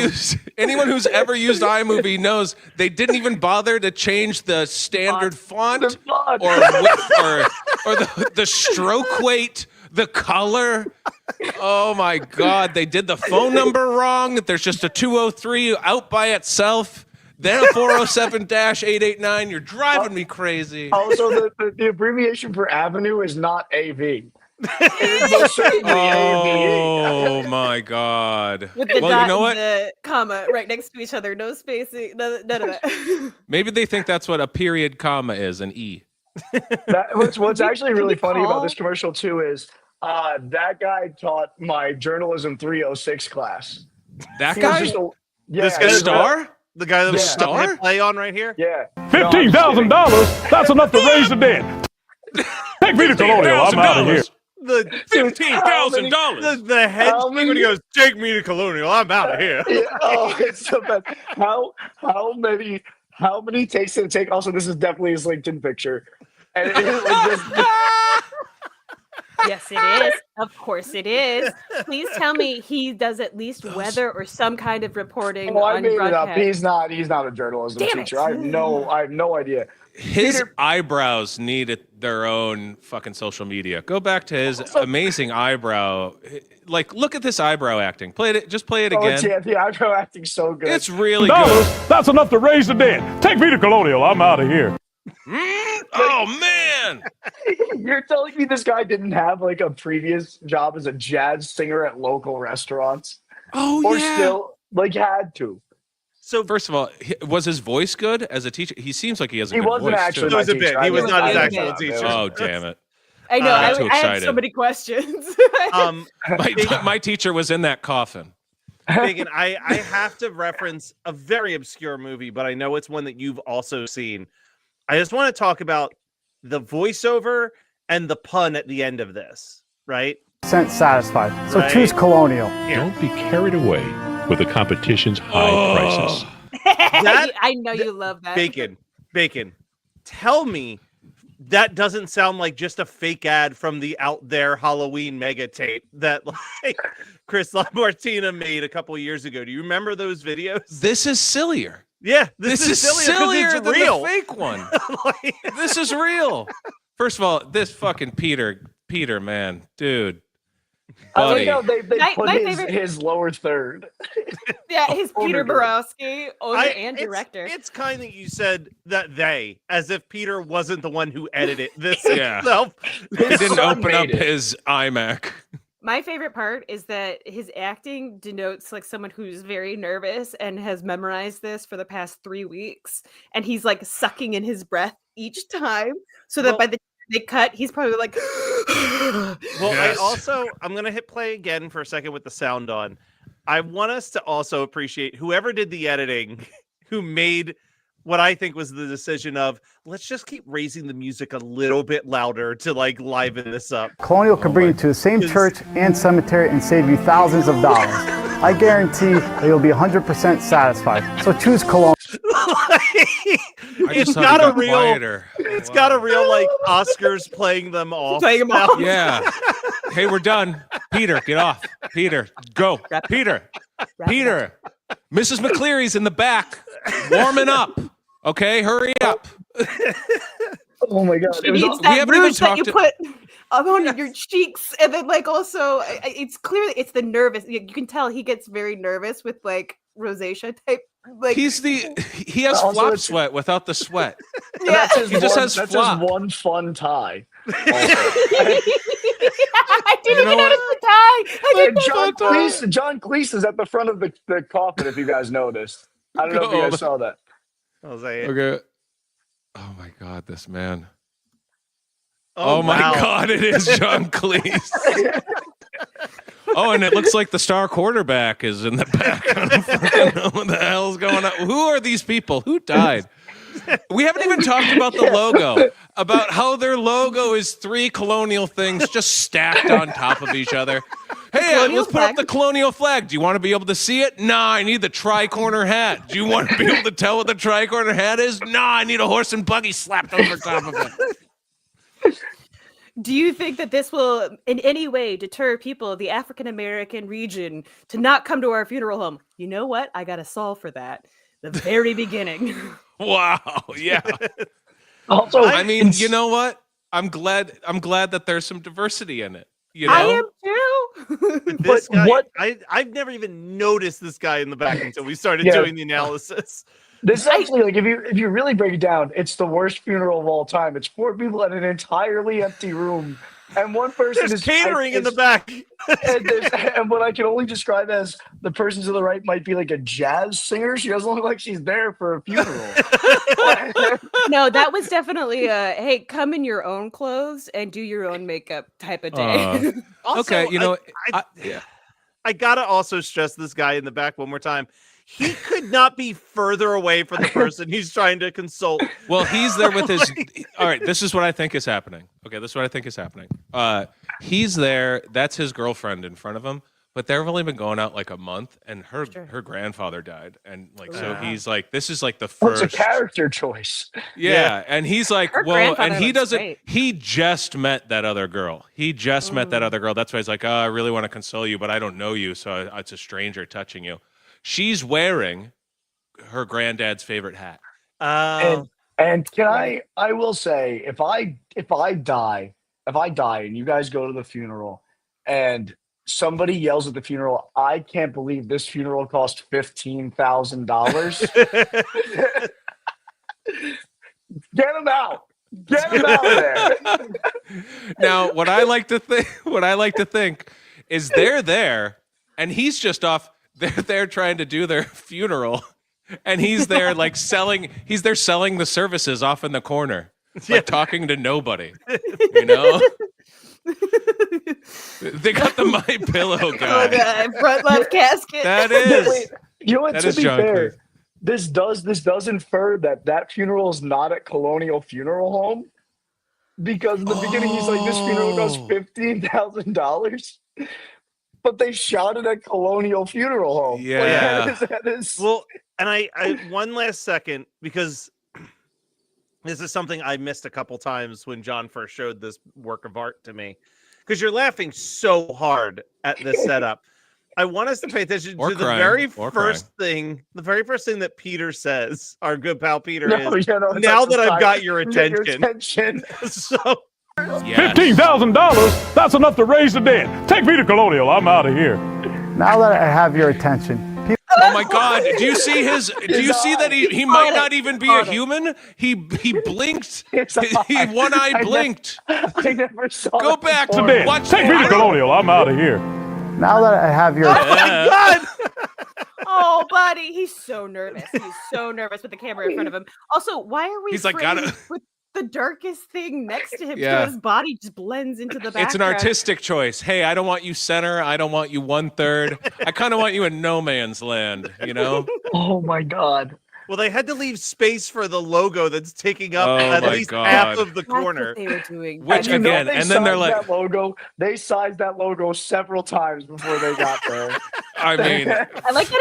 used iMovie knows they didn't even bother to change the standard font or the stroke weight, the color. Oh my God, they did the phone number wrong. There's just a 203 out by itself. Then a 407-889. You're driving me crazy. Also, the abbreviation for Avenue is not AV. It is most certainly Oh my God. With the Well, dot you know what? and the comma right next to each other, no spacing, none of that. Maybe they think that's what a period comma is, an E. What's actually really funny about call- this commercial too is that guy taught my journalism 306 class. That He was guy? just a- yeah, This he guy, was Star? the guy that was Yeah. about to hit play on right here. Yeah. $15,000? That's enough to raise the dead. Take me to Colonial. I'm out of here. The $15,000. The head How thing when he many- goes, take me to Colonial. I'm out of here. Yeah, oh, it's so bad. How many takes did it take? Also, this is definitely his LinkedIn picture. And it is like this. Yes, it is. Of course it is. Please tell me he does at least weather or some kind of reporting Oh, I on made it up. broadcast. He's not a journalism Damn it. teacher. I have no idea. His eyebrows needed their own fucking social media. Go back to his amazing eyebrow. Like, look at this eyebrow acting. Just play it Oh, again. yeah, the eyebrow acting's so good. It's really Dollars? good. That's enough to raise the dead. Take me to Colonial. I'm out of here. Oh man! You're telling me this guy didn't have like a previous job as a jazz singer at local restaurants? Oh Or yeah. still like had to. So first of all, was his voice good as a teacher? He seems like he has a He good wasn't voice actually too. It was a my bit. teacher. He I was was not his a actual bit. teacher. Oh damn it! I know. I'm too I have so excited. many questions. My teacher was in that coffin. Megan, I have to reference a very obscure movie, but I know it's one that you've also seen. I just want to talk about the voiceover and the pun at the end of this, right? Satisfied. So Right. choose Colonial. Don't be carried away with the competition's high prices. That- I know you love that. Bacon. Tell me that doesn't sound like just a fake ad from the Out There Halloween mega tape that like Chris LaMartina made a couple years ago. Do you remember those videos? This is sillier. Yeah, This is sillier it's than real. the fake one. Like- This is real. First of all, this fucking Peter, man, dude, I like buddy. how they My put favorite- his lower third. Yeah, his Peter Owner. Borowski, owner and it's- director. It's kind that you said that they, as if Peter wasn't the one who edited this Yeah. himself. He didn't son open up made it. his iMac. My favorite part is that his acting denotes like someone who's very nervous and has memorized this for the past 3 weeks, and he's like sucking in his breath each time, so that Well- by the time they cut, he's probably like. Well, Yes. I'm going to hit play again for a second with the sound on. I want us to also appreciate whoever did the editing, who made what I think was the decision of let's just keep raising the music a little bit louder to like liven this up. Colonial can bring you to the same church and cemetery and save you thousands of dollars. I guarantee that you'll be 100% satisfied. So choose Colonial. It's got a real, it's got a real like Oscars playing them off. Playing them off. Yeah. Hey, we're done. Peter, get off. Peter, go. Peter. Peter. Mrs. McCleary's in the back, warming up. Okay, hurry up. Oh my God. She needs that rouge that you put on your cheeks, and then like also, it's clearly it's the nervous. You can tell he gets very nervous with like rosacea type. Like he has Also, flop it's- sweat without the sweat. Yeah. He just has that's flop. his one fun tie. I didn't even notice the tie. I didn't John Cleese is at the front of the coffin, if you guys noticed. I don't know if you guys saw that. Okay. Oh my God, this man. Oh, Oh, my wow. God, it is John Cleese. Oh, and it looks like the star quarterback is in the back. I don't fucking know what the hell's going on. Who are these people? Who died? We haven't even talked about the logo, about how their logo is 3 colonial things just stacked on top of each other. Hey, colonial let's put up the colonial flag. Do you want to be able to see it? Nah, I need the tri-corner hat. Do you want to be able to tell what the tri-corner hat is? Nah, I need a horse and buggy slapped over top of it. Do you think that this will in any way deter people of the African American region to not come to our funeral home? You know what? I got a solve for that. The very beginning. Wow. Yeah. Also, I mean, you know what? I'm glad that there's some diversity in it. You know? I am too. This guy, what- I've never even noticed this guy in the back until we started Yeah. doing the analysis. This is actually like if you really break it down, it's the worst funeral of all time. It's 4 people in an entirely empty room, and one person There's is catering in the back. and what I can only describe as the person to the right might be like a jazz singer. She doesn't look like she's there for a funeral. No, that was definitely a hey, come in your own clothes and do your own makeup type of day. Also, Okay, you know, I gotta also stress this guy in the back one more time. He could not be further away from the person he's trying to consult. well, he's there with his. All right, this is what I think is happening. Okay, this is what I think is happening. He's there. That's his girlfriend in front of him. But they've only been going out like a month, and her grandfather died, and like so he's like, this is like the Well, first. it's a character choice. Yeah, and he's like, Her well, and grandfather he looks doesn't. great. He just met that other girl. He just met that other girl. That's why he's like, oh, I really want to console you, but I don't know you, so it's a stranger touching you. She's wearing her granddad's favorite hat. And can I will say, if I die and you guys go to the funeral and somebody yells at the funeral, I can't believe this funeral cost $15,000. Get him out. Get him out of there. Now, what I like to think is they're there, and he's just off. They're there trying to do their funeral, and he's there like selling. He's there selling the services off in the corner, like talking to nobody. You know, they got the My Pillow guy. Oh, God, front left casket. That is. Wait, you know what? That To is be John fair, Cleese. this does infer that funeral is not at Colonial Funeral Home, because in the beginning he's like, this funeral costs $15,000, but they shot it at Colonial Funeral Home. Like, Yeah. that is Well, and I one last second, because this is something I missed a couple times when John first showed this work of art to me, because you're laughing so hard at this setup. I want us to pay attention Or to the crying, very or first thing that Peter says, our good pal Peter No, is, yeah, no, now that's that I've fine. got your Get attention. So Yes. $15,000? That's enough to raise the dead. Take me to Colonial. I'm out of here. Now that I have your attention, Oh my God! Do you see his? Do you see that he might not even be a human? He blinked. He one eye blinked. I never saw Go that back before. to Dead. watch. Take me to Colonial. I'm out of here. now that I have your Oh, buddy, he's so nervous. He's so nervous with the camera in front of him. Also, why are we He's like, framed gotta- with the darkest thing next to him? Yeah. So his body just blends into the background. It's an artistic choice. Hey, I don't want you center. I don't want you 1/3. I kind of want you in no man's land. You know? Oh my God. Well, they had to leave space for the logo that's taking up Oh at my least God. half of the That's what corner. they were doing. Which And you know again, they and then they're sized like, that logo. They sized that logo several times before they got there. I mean, I like that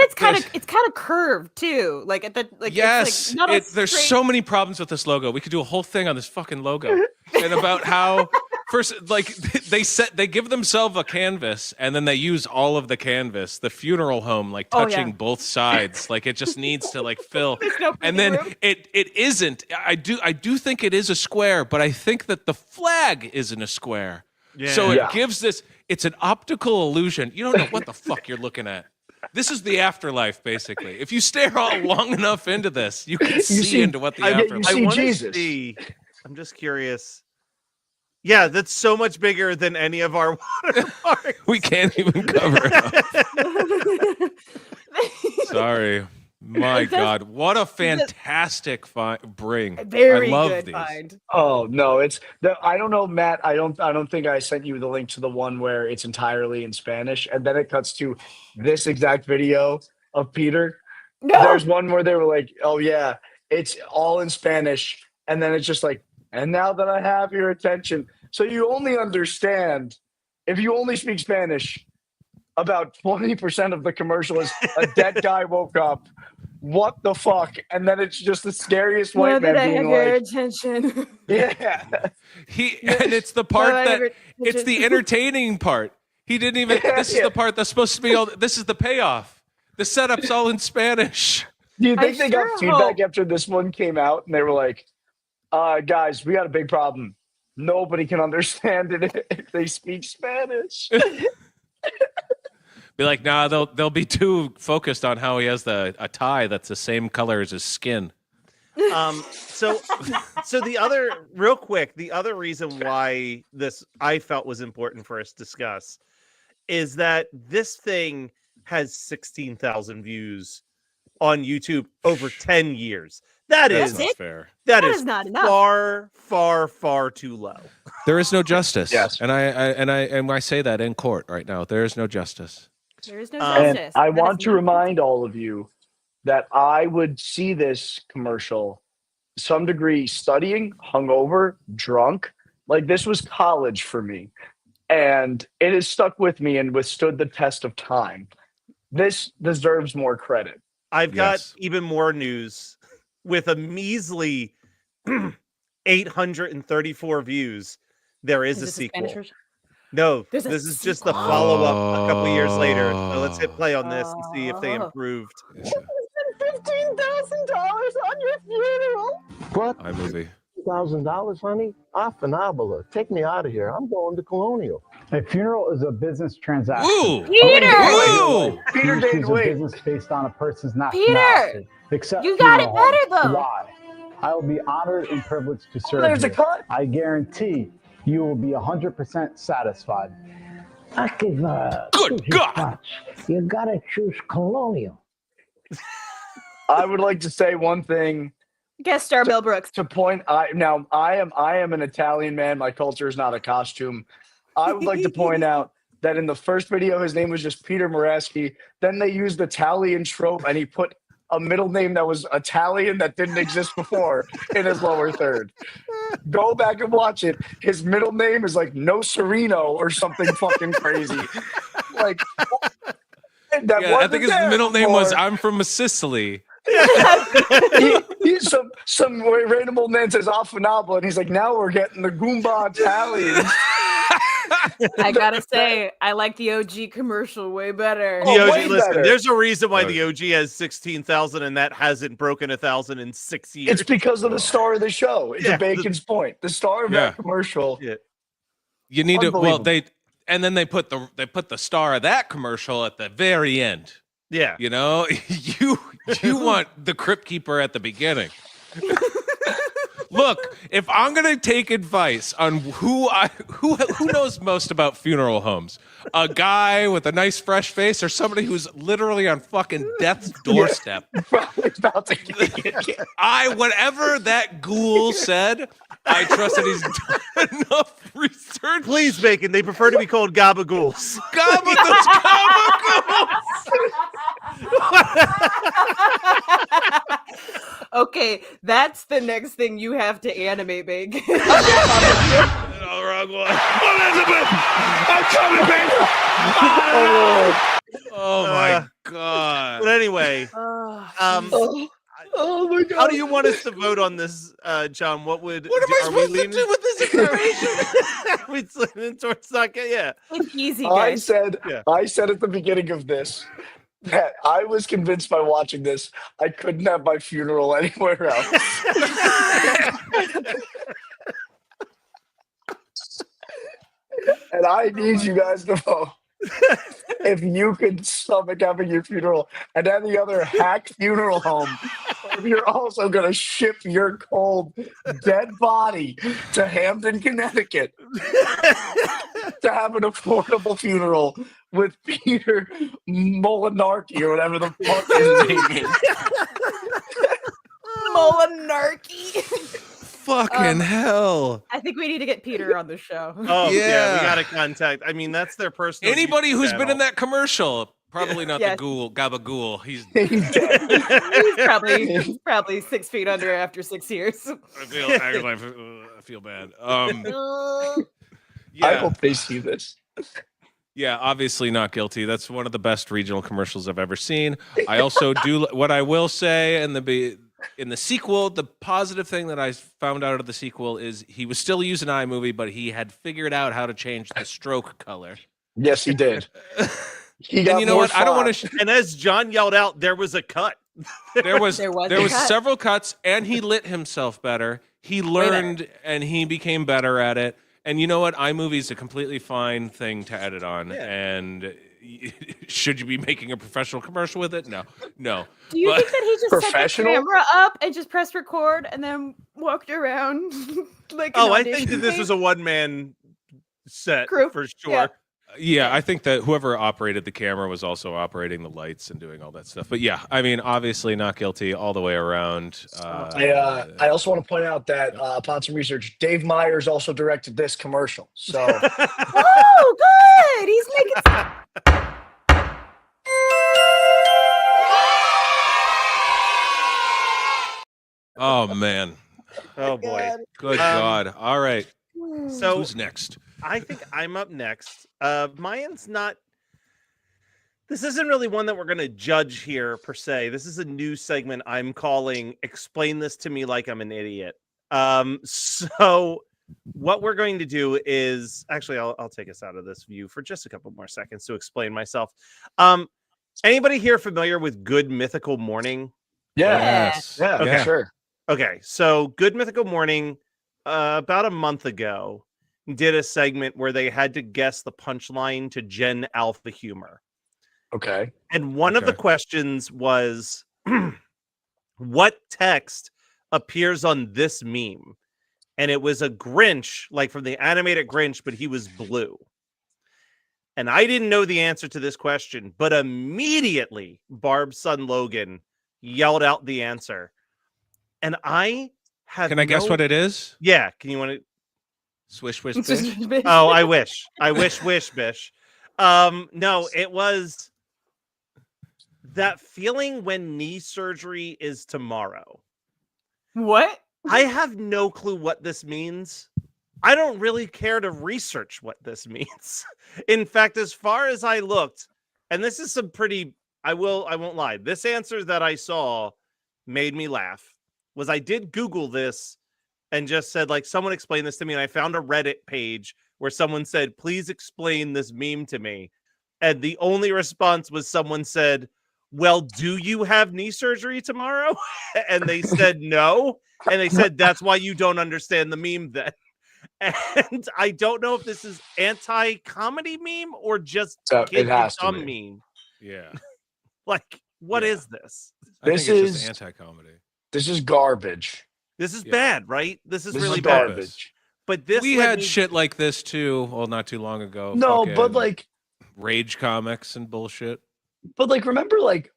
it's kind of curved too. Like at the like yes, it's like not a there's straight- so many problems with this logo. We could do a whole thing on this fucking logo and about how first, like they give themselves a canvas and then they use all of the canvas, the funeral home, like Oh, touching yeah. both sides, like it just needs to like fill. There's no And breathing then room. it isn't. I do think it is a square, but I think that the flag isn't a square. So it Yeah. gives this. It's an optical illusion. You don't know what the fuck you're looking at. This is the afterlife, basically. If you stare all long enough into this, you can see, see- into what the I get- afterlife. you see wanna Jesus. see- I'm just curious. Yeah, that's so much bigger than any of our water parks. We can't even cover it up. Sorry. My God, what a fantastic bring! Very I love good these. find. Oh no, I don't know, Matt. I don't think I sent you the link to the one where it's entirely in Spanish, and then it cuts to this exact video of Peter. No. There's one where they were like, "Oh yeah, it's all in Spanish," and then it's just like, "And now that I have your attention," so you only understand if you only speak Spanish. About 20% of the commercial is a dead guy woke up. What the fuck? And then it's just the scariest white Now that I man have being your like, attention. "Yeah." And it's the part I that have it's the attention. entertaining part. He didn't even. This is the part that's supposed to be all. This is the payoff. The setup's all in Spanish. Do you I think they got sure feedback hope- after this one came out and they were like, guys, we got a big problem. Nobody can understand it if they speak Spanish. Be like, nah, they'll be too focused on how he has a tie that's the same color as his skin. So the other real quick, the other reason why this I felt was important for us to discuss is that this thing has 16,000 views on YouTube over 10 years. That's is not fair. That is is not enough. far too low. There is no justice. Yes. And I say that in court right now. There is no justice. There is no And justice. I That want is to not- remind all of you that I would see this commercial to some degree studying, hungover, drunk. Like this was college for me. And it has stuck with me and withstood the test of time. This deserves more credit. I've got Yes. even more news with a measly 834 views. There is a this a sequel. Spanish version? No, There's a this is just the follow up a couple years later. So let's hit play on this and see if they Oh. improved. $15,000 on your funeral. What? iMovie. $1,000, honey? Ah, phenomenal. Take me out of here. I'm going to Colonial. A funeral is a business transaction. Woo! Peter! Woo! Peter You didn't choose a wait. business based on a person's Peter! nationality. Except You got it funeral better, homes. though. Why? I will be honored and privileged to serve There's you. a cut. I guarantee you will be 100% satisfied. Good God! You gotta choose Colonial. I would like to say one thing Guest star Mel Brooks. to point. I am an Italian man. My culture is not a costume. I would like to point out that in the first video, his name was just Peter Moraski. Then they used the Italian trope, and he put a middle name that was Italian that didn't exist before in his lower third. Go back and watch it. His middle name is like No Sereno or something fucking crazy. Like that Yeah, I wasn't think his there middle name was before. I'm from Sicily. He's some random old man says Affinabla, and he's like, now we're getting the Goomba Italians. I gotta say, I like the OG commercial way better. The OG, way listen, better. there's a reason why the OG has 16,000 and that hasn't broken 1,000 in 6 years. It's because of the star of the show. It's Yeah, a Bacon's point. The star of Yeah. that commercial. Yeah. You need to. Well, Unbelievable. they put the star of that commercial at the very end. Yeah. You know, you want the Crypt Keeper at the beginning. Look, if I'm gonna take advice on who knows most about funeral homes, a guy with a nice fresh face or somebody who's literally on fucking death's doorstep. Probably about to get Whatever that ghoul said, I trust that he's done enough research. Please, Bacon, they prefer to be called gabagools. Gabagools. Okay, that's the next thing you have to animate, Big. Oh, wrong one. Elizabeth, I'm coming, baby. Oh my god. But anyway, Oh my god. how do you want us to vote on this, John? What am I supposed to do with this information? Are we leaning towards not yeah. It's easy, I guys. said Yeah. at the beginning of this that I was convinced by watching this I couldn't have my funeral anywhere else. And I need you guys to vote. If you could stomach having your funeral at any other hack funeral home, or if you're also going to ship your cold, dead body to Hamden, Connecticut to have an affordable funeral with Peter Molinarchy or whatever the fuck his name is. Molinarchy. Fucking hell. I think we need to get Peter on the show. Oh yeah, Yeah. we gotta contact. I mean, that's their personal. Anybody YouTube who's been in channel. that commercial, probably not Yes. the ghoul, Gabagool. He's He's probably 6 feet under after 6 years. I feel bad. I Yeah. hope they see this. Yeah, obviously not guilty. That's one of the best regional commercials I've ever seen. I also do what I will say in the sequel, the positive thing that I found out of the sequel is he was still using iMovie, but he had figured out how to change the stroke color. Yes, he did. He And got you know more what? I don't want font. to. And as John yelled out, there was a cut. There was There was a cut. several cuts, and he lit himself better. He better. learned, and he became better at it. And you know what? iMovie is a completely fine thing to edit on. And should you be making a professional commercial with it? No. Do you But- think that he just set the Professional? camera up and just pressed record and then walked around like an Oh, I audition think that this tape? was a one-man set Crew. for sure. Yeah. Yeah, I think that whoever operated the camera was also operating the lights and doing all that stuff. But yeah, I mean, obviously not guilty all the way around. I also want to point out that upon some research, Dave Myers also directed this commercial. So Oh, good. He's making. Oh man, Oh boy. good God! All right, So who's next? I think I'm up next. Mine's not. This isn't really one that we're going to judge here per se. This is a new segment I'm calling "Explain This to Me Like I'm an Idiot." So what we're going to do is actually I'll take us out of this view for just a couple more seconds to explain myself. Anybody here familiar with Good Mythical Morning? Yes. yeah, Okay. sure. Okay, so Good Mythical Morning, about a month ago, did a segment where they had to guess the punchline to Gen Alpha humor. Okay. And one of the Okay. questions was, what text appears on this meme? And it was a Grinch, like from the animated Grinch, but he was blue. And I didn't know the answer to this question, but immediately Barb's son Logan yelled out the answer. And I have Can I guess what it is? Yeah, can you want to Swish, swish, bish. Oh, I wish. I wish, bish. No, it was that feeling when knee surgery is tomorrow. What? I have no clue what this means. I don't really care to research what this means. In fact, as far as I looked, and this is some pretty, I won't lie. This answer that I saw made me laugh. Was I did Google this and just said, like, someone explain this to me. And I found a Reddit page where someone said, please explain this meme to me. And the only response was someone said, well, do you have knee surgery tomorrow? And they said no. And they said, that's why you don't understand the meme then. And I don't know if this is anti-comedy meme or just It kid has to dumb be. meme. Yeah. Like, what is this? I This think it's is- just anti-comedy. This is garbage. This is Yeah. bad, right? This is This really is bad. garbage. But this We led had me- shit like this too. Well, not too long ago. No, but Fucking like, Rage comics and bullshit. remember like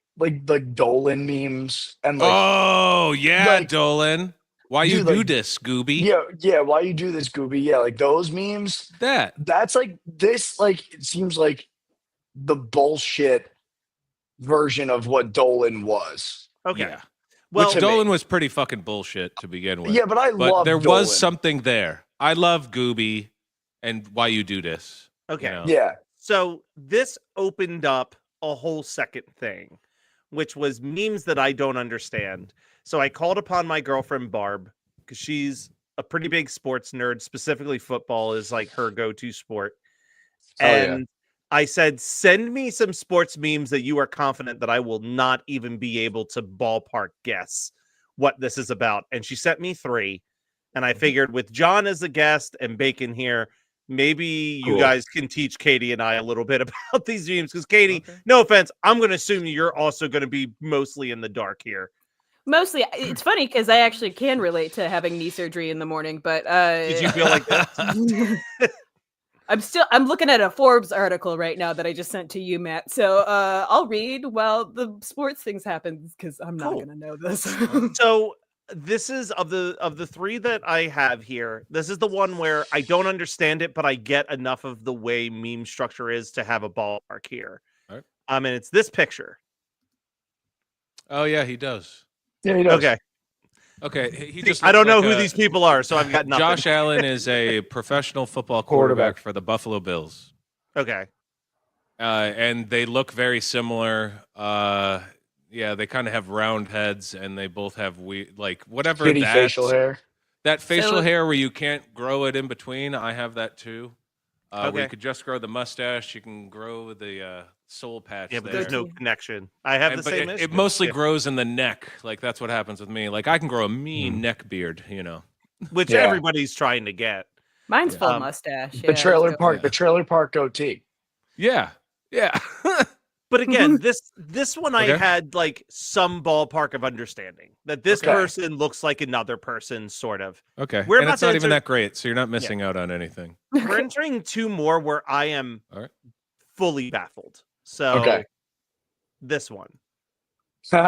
Dolan memes and like Oh yeah, like- Dolan. Why you Dude, do like- this, Scooby? yeah, why you do this, Gooby? Yeah, like those memes. That. That's like this. Like it seems like the bullshit version of what Dolan was. Okay. Yeah. Well, Which Dolan was pretty fucking bullshit to begin with. Yeah, but I love there Dolan. was something there. I love Gooby and why you do this. Okay. You know? Yeah. So this opened up a whole second thing, which was memes that I don't understand. So I called upon my girlfriend Barb because she's a pretty big sports nerd. Specifically, football is like her go-to sport. And I said, send me some sports memes that you are confident that I will not even be able to ballpark guess what this is about. And she sent me 3. And I figured with John as a guest and Bacon here, maybe you guys can teach Katie and I a little bit about these memes. Because Katie, no offense, I'm going to assume you're also going to be mostly in the dark here. Mostly, it's funny because I actually can relate to having knee surgery in the morning, but Did you feel like that? I'm looking at a Forbes article right now that I just sent to you, Matt. So I'll read while the sports things happen because I'm not going to know this. So this is of the 3 that I have here. This is the one where I don't understand it, but I get enough of the way meme structure is to have a ballpark here. All right. And it's this picture. Oh yeah, he does. Yeah, he does. Okay. Okay. He just I don't looks know like who these people are, so I've got nothing. Josh Allen is a professional football quarterback for the Buffalo Bills. Okay. And they look very similar. Yeah, they kind of have round heads, and they both have whatever Shitty facial hair. That facial So- hair where you can't grow it in between. I have that too. Where Okay. you could just grow the mustache, you can grow the soul patch. Yeah, but there. there's no connection. I have the But same it issue. mostly Yeah. grows in the neck. Like that's what happens with me. Like I can grow a mean neck beard, you know. Which Yeah. everybody's trying to get. Mine's full Um, mustache. The yeah, trailer so- park, the trailer park goatee. Yeah. Yeah. But again, this one I Okay. had like some ballpark of understanding that this Okay. person looks like another person, sort of. Okay. We're and about it's to not even enter- that great, so you're not missing out on anything. We're entering 2 more where I am All right. fully baffled. So Okay. this one. No,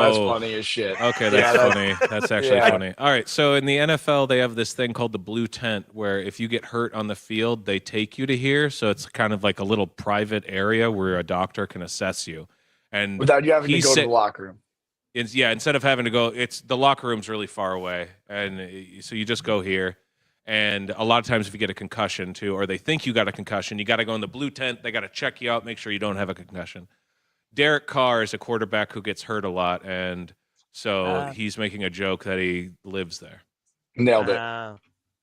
that's Oh. funny as shit. Okay, that's Yeah, funny. That's actually Yeah. funny. All right, so in the NFL, they have this thing called the blue tent, where if you get hurt on the field, they take you to here. So it's kind of like a little private area where a doctor can assess you, and Without you having to he go to said- the locker room. instead of having to go, it's the locker room's really far away, and so you just go here. And a lot of times, if you get a concussion too, or they think you got a concussion, you got to go in the blue tent. They got to check you out, make sure you don't have a concussion. Derek Carr is a quarterback who gets hurt a lot, and so he's making a joke that he lives there. Nailed it. All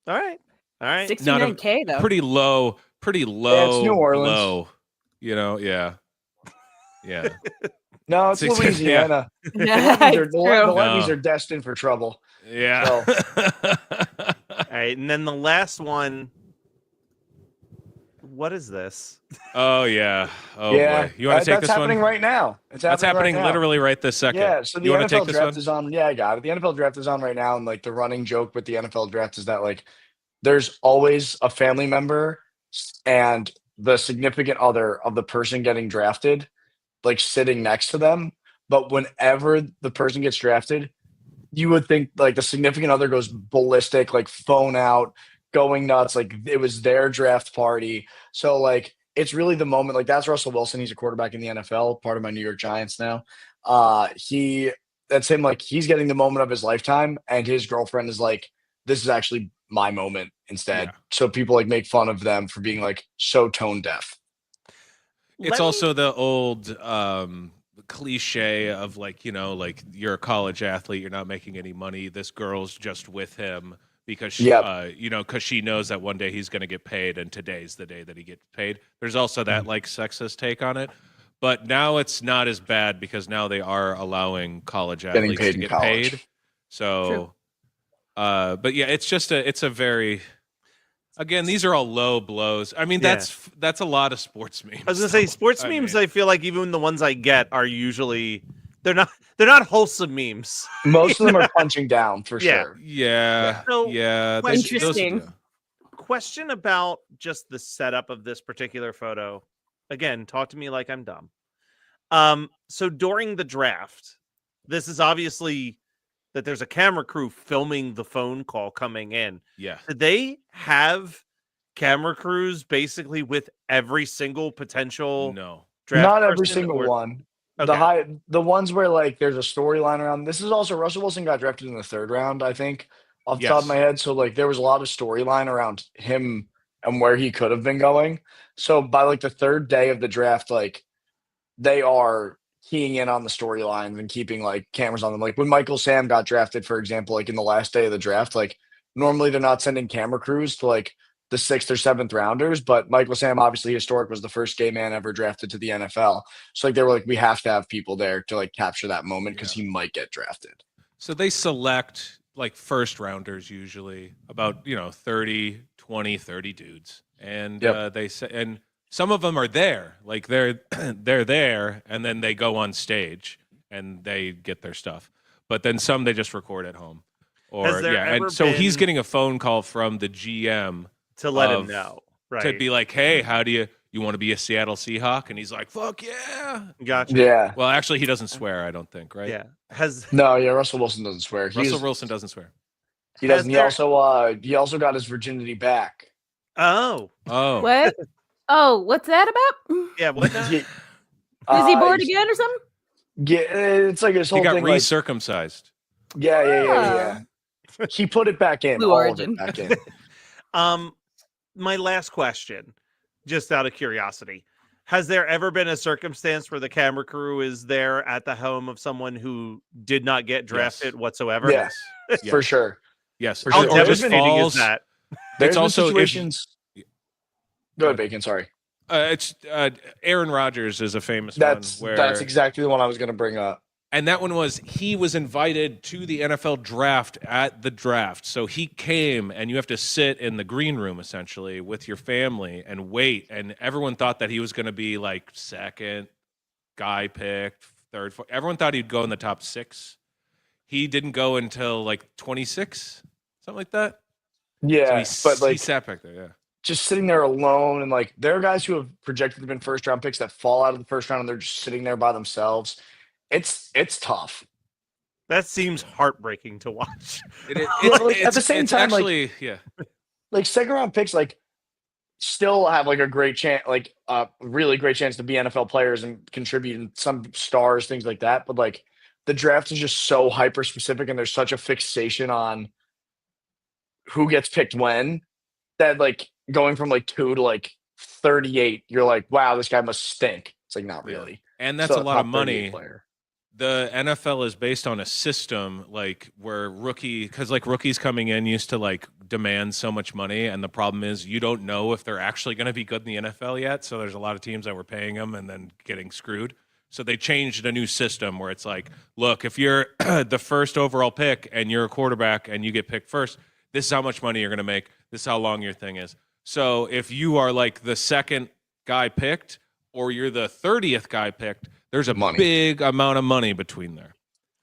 right. All right. Not a- 69K though. Pretty low, New Orleans. low. You know, yeah. Yeah. No, it's 60 Louisiana. Yeah, The Levies are- it's the true. Levies No. are destined for trouble. Yeah. All right. And then the last one. What is this? Oh yeah. Oh yeah, boy. You want to take that's this happening one? right now. It's That's happening right now. literally right this second. Yeah, so the you want to NFL take this draft one? is on. Yeah, I got it. The NFL draft is on right now, and like the running joke with the NFL draft is that like there's always a family member and the significant other of the person getting drafted, like sitting next to them. But whenever the person gets drafted, you would think like the significant other goes ballistic, like phone out, going nuts, like it was their draft party. So like it's really the moment. Like that's Russell Wilson. He's a quarterback in the NFL, part of my New York Giants now. That's him. Like he's getting the moment of his lifetime, and his girlfriend is like, "This is actually my moment." Instead, Yeah. so people like make fun of them for being like so tone deaf. It's also the old cliche of like, you know, like you're a college athlete, you're not making any money. This girl's just with him because she, Yep. you know, because she knows that one day he's going to get paid, and today's the day that he gets paid. There's also that like sexist take on it, but now it's not as bad because now they are allowing college Getting athletes paid to in get college. paid. So, True. but yeah, it's a very. Again, these are all low blows. I mean, Yeah. that's a lot of sports memes. I was gonna say though. sports I memes. mean- I feel like even the ones I get are usually they're not wholesome memes. Most of them are punching down for Yeah. sure. Yeah, So, yeah. Interesting. Question about just the setup of this particular photo. Again, talk to me like I'm dumb. So during the draft, this is obviously that there's a camera crew filming the phone call coming in. Yeah. Did they have camera crews basically with every single potential No. draft Not every person, single or- one. The ones where like there's a storyline around. This is also Russell Wilson got drafted in the 3rd round, I think, off the top of my head. So like there was a lot of storyline around him and where he could have been going. So by like the 3rd day of the draft, like they are keying in on the storylines and keeping like cameras on them. Like when Michael Sam got drafted, for example, like in the last day of the draft, like normally they're not sending camera crews to like the 6th or 7th rounders, but Michael Sam, obviously historic, was the first gay man ever drafted to the NFL. So like they were like, we have to have people there to like capture that moment because he might get drafted. So they select like first rounders usually about 30 dudes, and they say, and some of them are there, like they're there, and then they go on stage and they get their stuff. But then some they just record at home, or and so he's getting a phone call from the GM to let him know, right? To be like, hey, how do you want to be a Seattle Seahawk? And he's like, fuck yeah, gotcha. Yeah. Well, actually, he doesn't swear, I don't think, right? Yeah. Russell Wilson doesn't swear. Russell Wilson doesn't swear. He doesn't. He also got his virginity back. Oh. What? Oh, what's that about? Yeah, what now? Is he bored again or something? Yeah, it's like his whole He got thing. recircumcised. Yeah. He put it back in. Blue all Origin. of it back in. My last question, just out of curiosity. Has there ever been a circumstance where the camera crew is there at the home of someone who did not get drafted whatsoever? Yes, for sure. Yes. For How sure. devastating is that? There's also situations. Go ahead, Bacon. Sorry. It's Aaron Rodgers is a famous That's one. that's exactly the one I was going to bring up. And that one was he was invited to the NFL draft at the draft. So he came, and you have to sit in the green room essentially with your family and wait. And everyone thought that he was going to be like second guy picked, third, fourth. Everyone thought he'd go in the top 6. He didn't go until like 26, something like that. Yeah, so but like he sat back there. Yeah. Just sitting there alone, and like there are guys who have projected to been 1st round picks that fall out of the 1st round, and they're just sitting there by themselves. It's tough. That seems heartbreaking to watch. At the same time, actually, like 2nd round picks, like still have like a great chance, like a really great chance to be NFL players and contribute in some stars, things like that. But like the draft is just so hyper specific, and there's such a fixation on who gets picked when that like going from like 2 to like 38, you're like, wow, this guy must stink. It's like not really. And that's Still a lot of top 38 money. player. The NFL is based on a system like where rookies coming in used to like demand so much money, and the problem is you don't know if they're actually going to be good in the NFL yet. So there's a lot of teams that were paying them and then getting screwed. So they changed a new system where it's like, look, if you're the 1st overall pick and you're a quarterback and you get picked first, this is how much money you're going to make. This is how long your thing is. So if you are like the 2nd guy picked or you're the 30th guy picked, there's a big amount of money between there.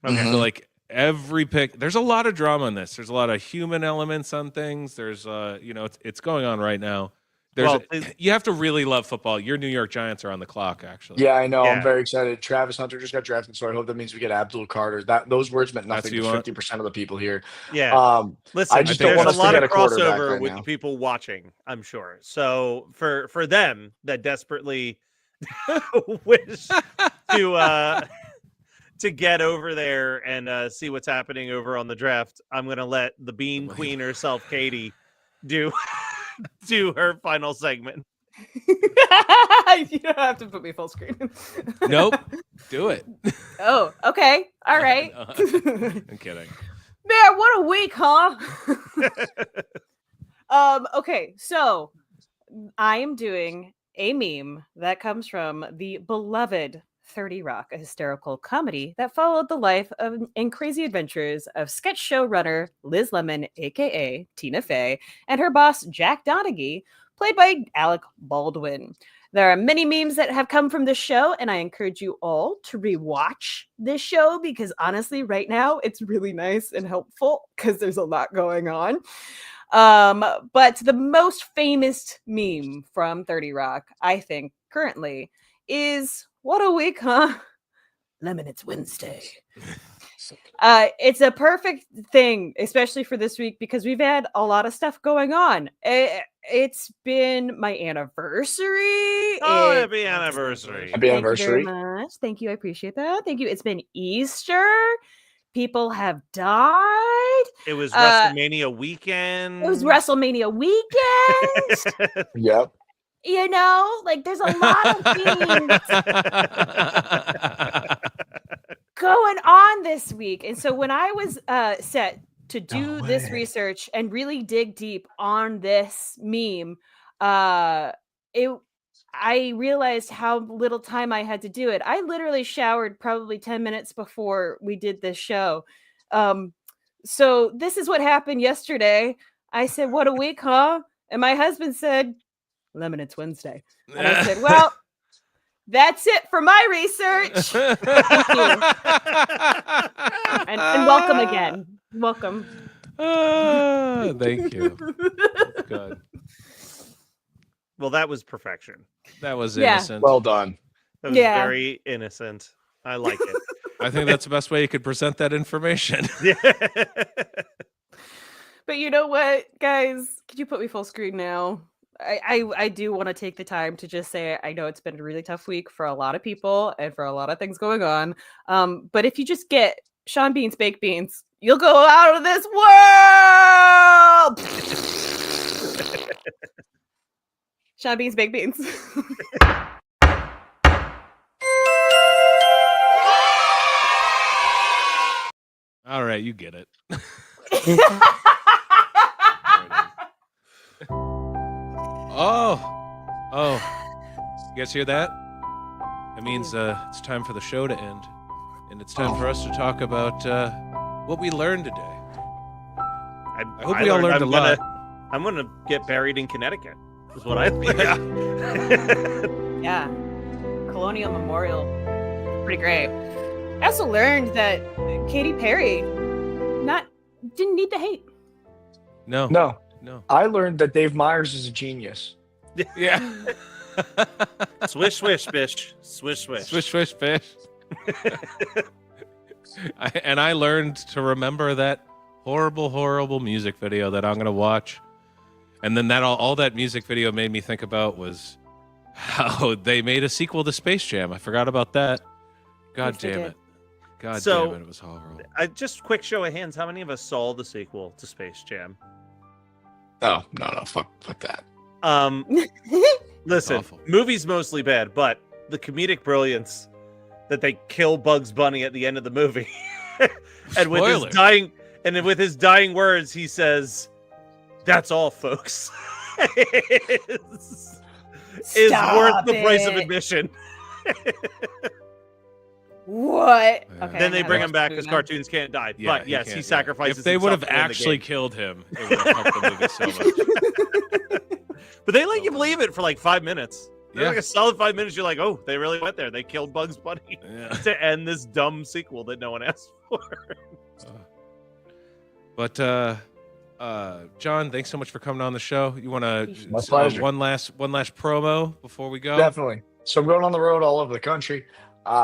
Okay. So like every pick, there's a lot of drama in this. There's a lot of human elements on things. There's it's going on right now. You have to really love football. Your New York Giants are on the clock, actually. Yeah, I know. I'm very excited. Travis Hunter just got drafted, so I hope that means we get Abdul Carter. Those words meant nothing to 50% of the people here. Yeah. Listen, I just don't there's want us a lot to get of a quarterback crossover right with now. the people watching, I'm sure. So for them that desperately wish to get over there and see what's happening over on the draft, I'm gonna let the Bean Queen herself, Katie, do her final segment. You don't have to put me full screen. Nope. Do it. Oh, okay. All right. I'm kidding. Man, what a week, huh? Okay, so I am doing a meme that comes from the beloved 30 Rock, a hysterical comedy that followed the life and crazy adventures of sketch show runner Liz Lemon, aka Tina Fey, and her boss Jack Donaghy, played by Alec Baldwin. There are many memes that have come from this show, and I encourage you all to rewatch this show because honestly, right now, it's really nice and helpful because there's a lot going on. But the most famous meme from 30 Rock, I think, currently is "What a week, huh? Lemon, it's Wednesday." Classic. It's a perfect thing, especially for this week, because we've had a lot of stuff going on. It's been my anniversary. Oh, happy anniversary. Happy Thank you very anniversary. much. Thank you. I appreciate that. Thank you. It's been Easter. People have died. It was WrestleMania weekend. It was WrestleMania weekend. Yep. You know, like there's a lot of things going on this week. And so when I was set to do this research and really dig deep on this meme, I realized how little time I had to do it. I literally showered probably 10 minutes before we did this show. So this is what happened yesterday. I said, "What a week, huh?" And my husband said, "Lemon, it's Wednesday." And I said, "Well, that's it for my research." Thank you. And welcome again. Welcome. Thank you. That's good. Well, that was perfection. That was Yeah. innocent. Well done. That was Yeah. very innocent. I like it. I think that's the best way you could present that information. But you know what, guys? Could you put me full screen now? I do want to take the time to just say I know it's been a really tough week for a lot of people and for a lot of things going on. But if you just get Sean Bean's baked beans, you'll go out of this world. Sean Bean's baked beans. All right, you get it. Oh, you guys hear that? That means it's time for the show to end, and it's time for us to talk about what we learned today. I hope we all learned a lot. I'm gonna get buried in Connecticut. Is what I think. Yeah. Colonial Memorial. Pretty great. I also learned that Katy Perry didn't need the hate. No. I learned that Dave Myers is a genius. Yeah. Swish, swish, bish. Swish, swish. Swish, swish, fish. And I learned to remember that horrible, horrible music video that I'm going to watch. And then that all that music video made me think about was how they made a sequel to Space Jam. I forgot about that. God Yes, they damn did. it. God So- damn it. It was horrible. Just quick show of hands. How many of us saw the sequel to Space Jam? Oh, no. Fuck that. Listen, Awful. movie's mostly bad, but the comedic brilliance that they kill Bugs Bunny at the end of the movie, and Spoiler. with his dying words, he says, "That's all, folks." is worth the price of it. admission. What? Okay. Then they I bring have him to back do because now. cartoons can't die. Yeah, But yes, he can't, sacrifices. If they would have himself to win the actually game. killed him, it would have helped the movie so much. But they let you believe it for like 5 minutes. They're Yeah. like a solid 5 minutes. You're like, oh, they really went there. They killed Bugs Bunny Yeah. to end this dumb sequel that no one asked for. But John, thanks so much for coming on the show. You want My to pleasure. one last promo before we go? Definitely. So I'm going on the road all over the country.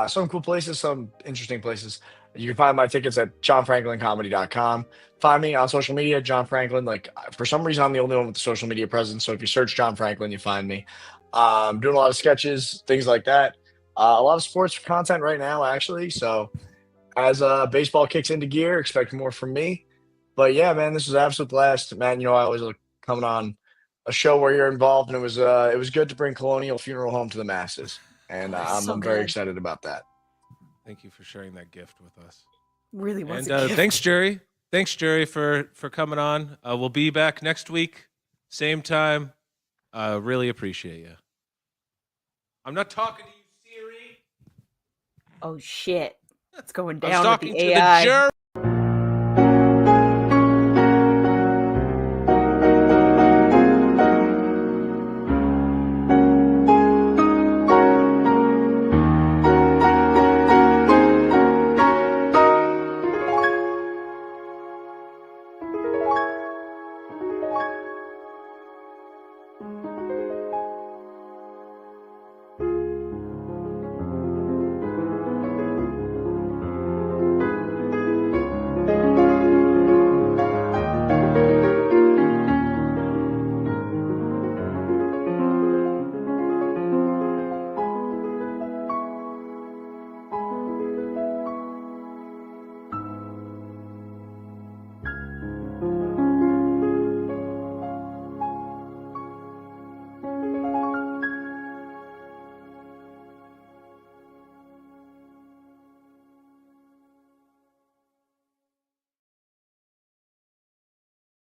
Some cool places, some interesting places. You can find my tickets at johnfranklincomedy.com. Find me on social media, John Franklin. Like, for some reason, I'm the only one with the social media presence. So if you search John Franklin, you find me. I'm doing a lot of sketches, things like that. A lot of sports content right now, actually. So as baseball kicks into gear, expect more from me. But yeah, man, this was an absolute blast. Man, you know, I always look coming on a show where you're involved, and it was good to bring Colonial Funeral Home to the masses. And I'm very good. excited about that. Thank you for sharing that gift with us. Really was And a gift. thanks, Jerry. Thanks, Jerry, for coming on. We'll be back next week, same time. Really appreciate you. I'm not talking to you, Siri. Oh shit. It's going I was down with talking the to AI. the Jerry.